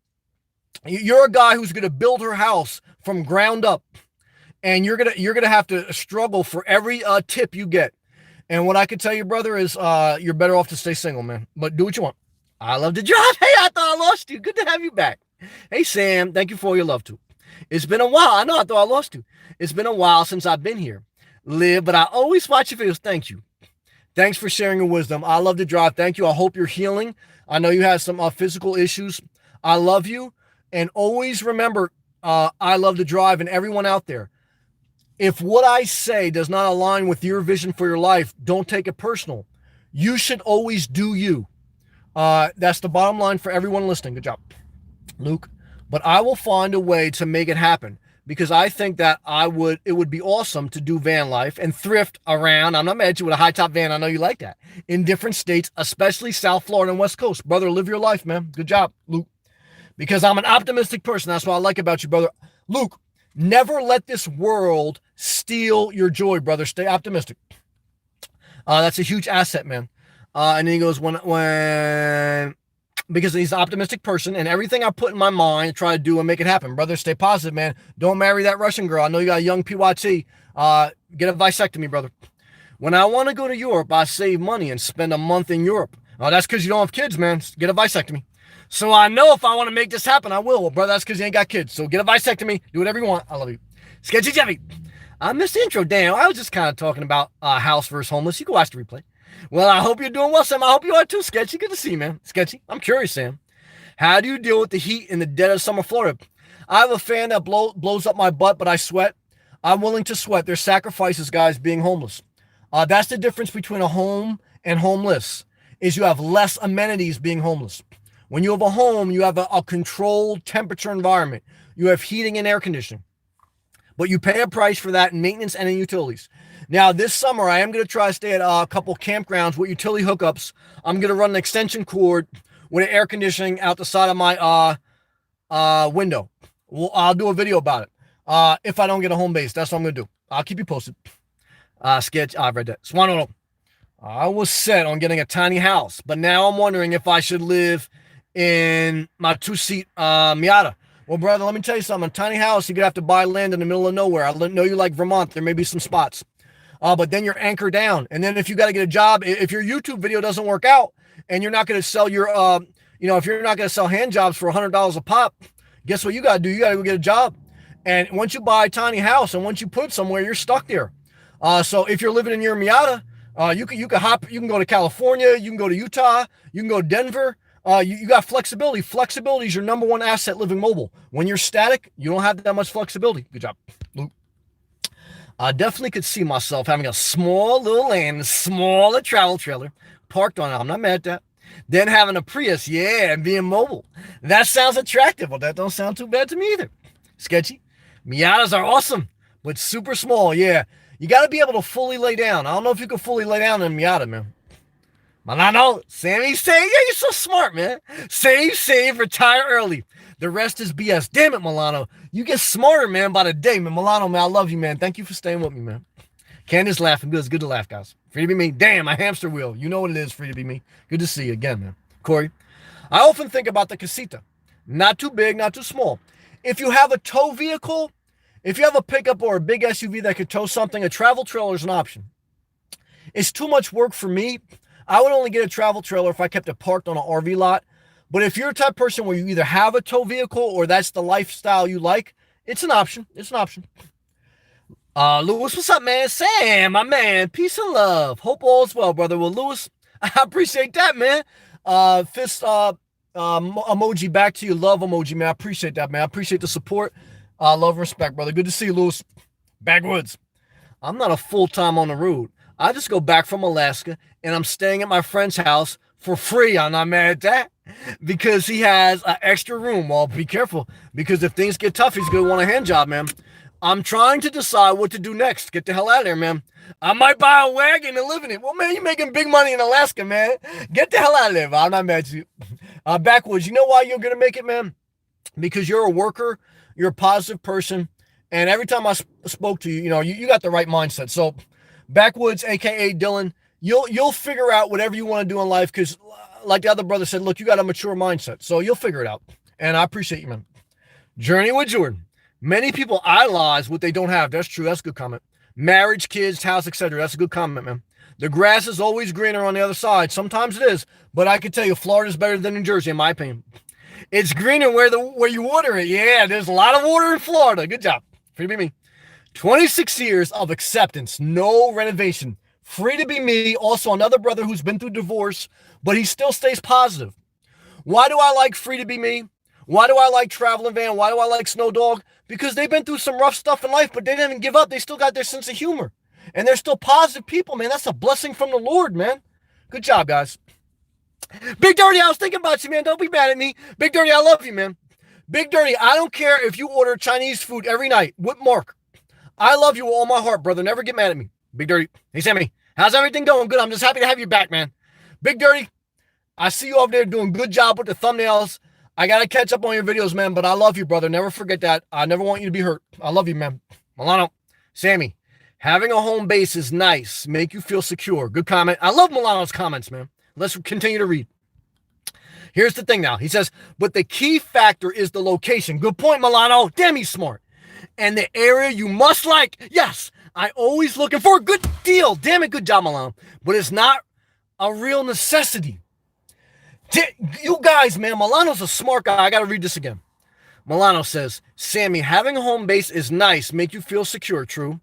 You're a guy who's going to build her house from ground up, and you're gonna have to struggle for every tip you get. And what I can tell you, brother, is you're better off to stay single, man. But do what you want. I love to drive. Hey, I thought I lost you. Good to have you back. Hey, Sam, thank you for all your love too. It's been a while. I know I thought I lost you. It's been a while since I've been here. Live, but I always watch your videos. Thank you. Thanks for sharing your wisdom. I love to drive. Thank you. I hope you're healing. I know you have some physical issues. I love you. And always remember, I love to drive, and everyone out there, if what I say does not align with your vision for your life, don't take it personal. You should always do you. That's the bottom line for everyone listening. Good job, Luke. But I will find a way to make it happen, because I think that it would be awesome to do van life and thrift around. I'm not mad at you with a high top van. I know you like that, in different states, especially South Florida and West Coast. Brother, live your life, man. Good job, Luke. Because I'm an optimistic person. That's what I like about you, brother. Luke, never let this world steal your joy, brother. Stay optimistic. That's a huge asset, man. And then he goes, because he's an optimistic person, and everything I put in my mind, try to do and make it happen. Brother, stay positive, man. Don't marry that Russian girl. I know you got a young PYT. Get a vasectomy, brother. When I want to go to Europe, I save money and spend a month in Europe. That's because you don't have kids, man. Get a vasectomy. So I know if I want to make this happen, I will. Well, brother, that's because you ain't got kids. So get a vasectomy. Do whatever you want. I love you. Sketchy Jeffy. I missed the intro, Dan. I was just kind of talking about house versus homeless. You can watch the replay. Well, I hope you're doing well, Sam. I hope you are too, Sketchy. Good to see you, man. Sketchy. I'm curious, Sam. How do you deal with the heat in the dead of summer Florida? I have a fan that blows up my butt, but I sweat. I'm willing to sweat. There's sacrifices, guys, being homeless. That's the difference between a home and homeless, is you have less amenities being homeless. When you have a home, you have a controlled temperature environment. You have heating and air conditioning. But you pay a price for that in maintenance and in utilities. Now, this summer, I am going to try to stay at a couple campgrounds with utility hookups. I'm going to run an extension cord with air conditioning out the side of my window. I'll do a video about it. If I don't get a home base, that's what I'm going to do. I'll keep you posted. Sketch, I've read that. Swan, I was set on getting a tiny house, but now I'm wondering if I should live in my 2-seat Miata. Well, brother, let me tell you something. A tiny house, you're going to have to buy land in the middle of nowhere. I know you like Vermont. There may be some spots. But then you're anchored down. And then if you got to get a job, if your YouTube video doesn't work out and you're not going to sell your, if you're not going to sell hand jobs for $100 a pop, guess what you got to do? You got to go get a job. And once you buy a tiny house and once you put it somewhere, you're stuck there. So if you're living in your Miata, you can go to California, you can go to Utah, you can go to Denver. You got flexibility. Flexibility is your number one asset living mobile. When you're static, you don't have that much flexibility. Good job, Luke. I definitely could see myself having a small little land, a smaller travel trailer parked on it. I'm not mad at that. Then having a Prius, yeah, and being mobile. That sounds attractive. Well, that don't sound too bad to me either. Sketchy. Miatas are awesome, but super small. Yeah, you got to be able to fully lay down. I don't know if you can fully lay down in a Miata, man. Milano, Sammy, say, yeah, you're so smart, man. Save, retire early. The rest is BS. Damn it, Milano. You get smarter, man, by the day, man. Milano, man, I love you, man. Thank you for staying with me, man. Candace laughing. Good. It's good to laugh, guys. Free to be me. Damn, my hamster wheel. You know what it is, free to be me. Good to see you again, man. Corey, I often think about the casita. Not too big, not too small. If you have a tow vehicle, if you have a pickup or a big SUV that could tow something, a travel trailer is an option. It's too much work for me. I would only get a travel trailer if I kept it parked on an RV lot. But if you're a type of person where you either have a tow vehicle or that's the lifestyle you like, it's an option. It's an option. Lewis, what's up, man? Sam, my man. Peace and love. Hope all's well, brother. Well, Lewis, I appreciate that, man. Fist emoji back to you. Love emoji, man. I appreciate that, man. I appreciate the support. Love and respect, brother. Good to see you, Lewis. Backwoods. I'm not a full-time on the road. I just go back from Alaska and I'm staying at my friend's house for free. I'm not mad at that because he has an extra room. Well, be careful because if things get tough, he's going to want a hand job, man. I'm trying to decide what to do next. Get the hell out of there, man. I might buy a wagon and live in it. Well, man, you're making big money in Alaska, man. Get the hell out of there. I'm not mad at you. Backwoods, you know why you're going to make it, man? Because you're a worker. You're a positive person. And every time I spoke to you, you got the right mindset. So, Backwoods, aka Dylan, you'll figure out whatever you want to do in life because, like the other brother said, look, you got a mature mindset, so you'll figure it out. And I appreciate you, man. Journey with Jordan. Many people idolize what they don't have. That's true. That's a good comment. Marriage, kids, house, etc. That's a good comment, man. The grass is always greener on the other side. Sometimes it is, but I can tell you, Florida's better than New Jersey, in my opinion. It's greener where you water it. Yeah, there's a lot of water in Florida. Good job. Free to be me. 26 years of acceptance, no renovation. Free to be me. Also, another brother who's been through divorce, but he still stays positive. Why do I like free to be me? Why do I like Traveling Van? Why do I like Snow Dog? Because they've been through some rough stuff in life, but they didn't give up. They still got their sense of humor. And they're still positive people, man. That's a blessing from the Lord, man. Good job, guys. Big Dirty, I was thinking about you, man. Don't be mad at me. Big Dirty, I love you, man. Big Dirty, I don't care if you order Chinese food every night with Mark. I love you with all my heart, brother. Never get mad at me. Big Dirty. Hey, Sammy. How's everything going? Good. I'm just happy to have you back, man. Big Dirty. I see you over there doing a good job with the thumbnails. I got to catch up on your videos, man, but I love you, brother. Never forget that. I never want you to be hurt. I love you, man. Milano. Sammy. Having a home base is nice. Make you feel secure. Good comment. I love Milano's comments, man. Let's continue to read. Here's the thing now. He says, but the key factor is the location. Good point, Milano. Damn, he's smart. And the area you must like. Yes, I always looking for a good deal. Damn it, good job, Milano. But it's not a real necessity. You guys, man, Milano's a smart guy. I got to read this again. Milano says, Sammy, having a home base is nice. Make you feel secure, true.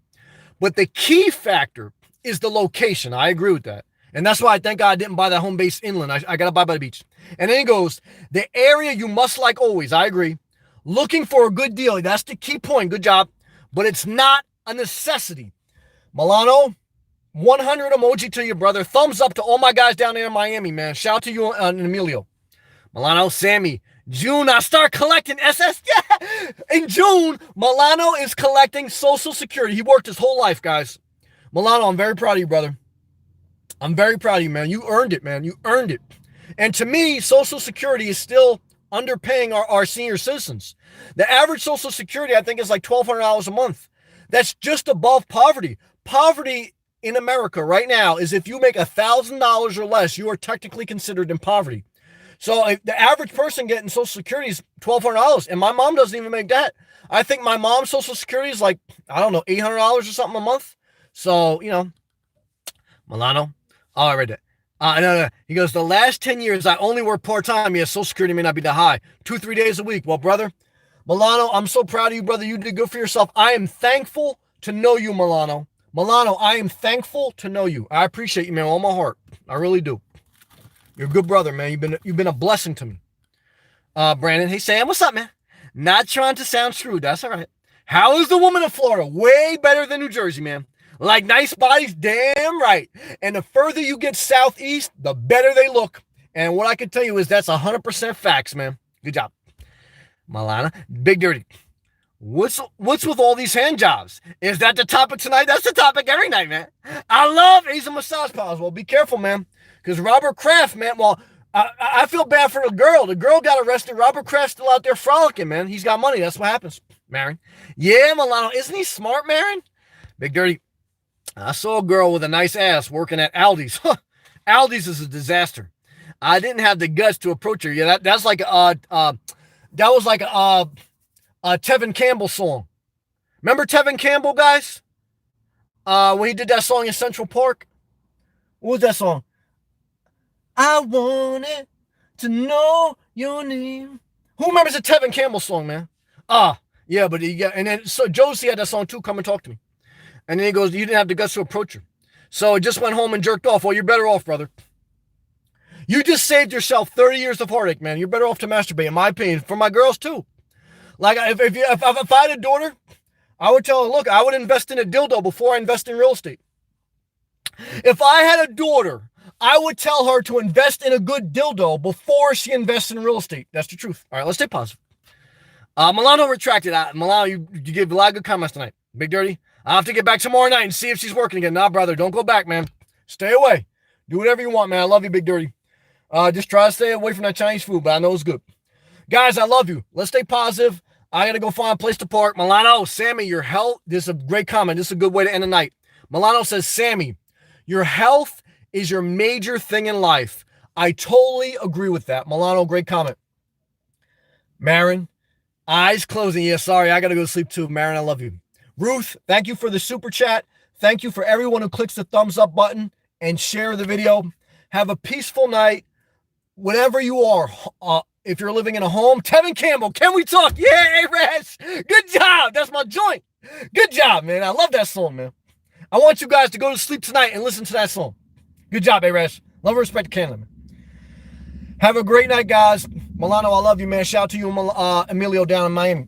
But the key factor is the location. I agree with that. And that's why I thank God I didn't buy that home base inland. I got to buy by the beach. And then he goes, the area you must like always. I agree. Looking for a good deal. That's the key point. Good job. But it's not a necessity. Milano, 100 emoji to you, brother. Thumbs up to all my guys down there in Miami, man. Shout out to you and Emilio. Milano, Sammy. June, I start collecting SS. Yeah. In June, Milano is collecting Social Security. He worked his whole life, guys. Milano, I'm very proud of you, brother. I'm very proud of you, man. You earned it, man. You earned it. And to me, Social Security is still underpaying our senior citizens. The average Social Security, I think, is like $1,200 a month. That's just above poverty. Poverty in America right now is if you make $1,000 or less, you are technically considered in poverty. So if the average person getting Social Security is $1,200, and my mom doesn't even make that. I think my mom's Social Security is like, I don't know, $800 or something a month. So, Milano. Oh, I read that. No. He goes, the last 10 years, I only work part-time. Yes, Social Security may not be that high. 2-3 days a week. Well, brother, Milano, I'm so proud of you, brother. You did good for yourself. I am thankful to know you, Milano. Milano, I am thankful to know you. I appreciate you, man, with all my heart. I really do. You're a good brother, man. You've been a blessing to me. Brandon, hey, Sam, what's up, man? Not trying to sound shrewd. That's all right. How is the woman of Florida? Way better than New Jersey, man. Like nice bodies, damn right. And the further you get southeast, the better they look. And what I can tell you is that's 100% facts, man. Good job. Milana, Big Dirty. What's with all these hand jobs? Is that the topic tonight? That's the topic every night, man. I love Asian massage parlors. Well, be careful, man. Because Robert Kraft, man, well, I feel bad for the girl. The girl got arrested. Robert Kraft's still out there frolicking, man. He's got money. That's what happens, Marin. Yeah, Milano. Isn't he smart, Marin? Big Dirty. I saw a girl with a nice ass working at Aldi's. Aldi's is a disaster. I didn't have the guts to approach her. Yeah, that's like that was like a Tevin Campbell song. Remember Tevin Campbell, guys? When he did that song in Central Park? What was that song? I wanted to know your name. Who remembers the Tevin Campbell song, man? Yeah, but and then so Josie had that song too, Come and Talk to Me. And then he goes, you didn't have the guts to approach her. So he just went home and jerked off. Well, you're better off, brother. You just saved yourself 30 years of heartache, man. You're better off to masturbate, in my opinion, for my girls too. Like, if I had a daughter, I would tell her, look, I would invest in a dildo before I invest in real estate. If I had a daughter, I would tell her to invest in a good dildo before she invests in real estate. That's the truth. All right, let's stay positive. Milano retracted. Milano, you gave a lot of good comments tonight. Big Dirty. I'll have to get back tomorrow night and see if she's working again. Nah, brother, don't go back, man. Stay away. Do whatever you want, man. I love you, Big Dirty. Just try to stay away from that Chinese food, but I know it's good. Guys, I love you. Let's stay positive. I got to go find a place to park. Milano, Sammy, your health. This is a great comment. This is a good way to end the night. Milano says, Sammy, your health is your major thing in life. I totally agree with that. Milano, great comment. Marin, eyes closing. Yeah, sorry. I got to go to sleep too. Marin, I love you. Ruth, thank you for the super chat. Thank you for everyone who clicks the thumbs up button and share the video. Have a peaceful night. Whatever you are, if you're living in a home, Tevin Campbell, can we talk? Yeah, Rash. Good job. That's my joint. Good job, man. I love that song, man. I want you guys to go to sleep tonight and listen to that song. Good job, Rash. Love and respect to Canada, man. Have a great night, guys. Milano, I love you, man. Shout out to you, Emilio down in Miami.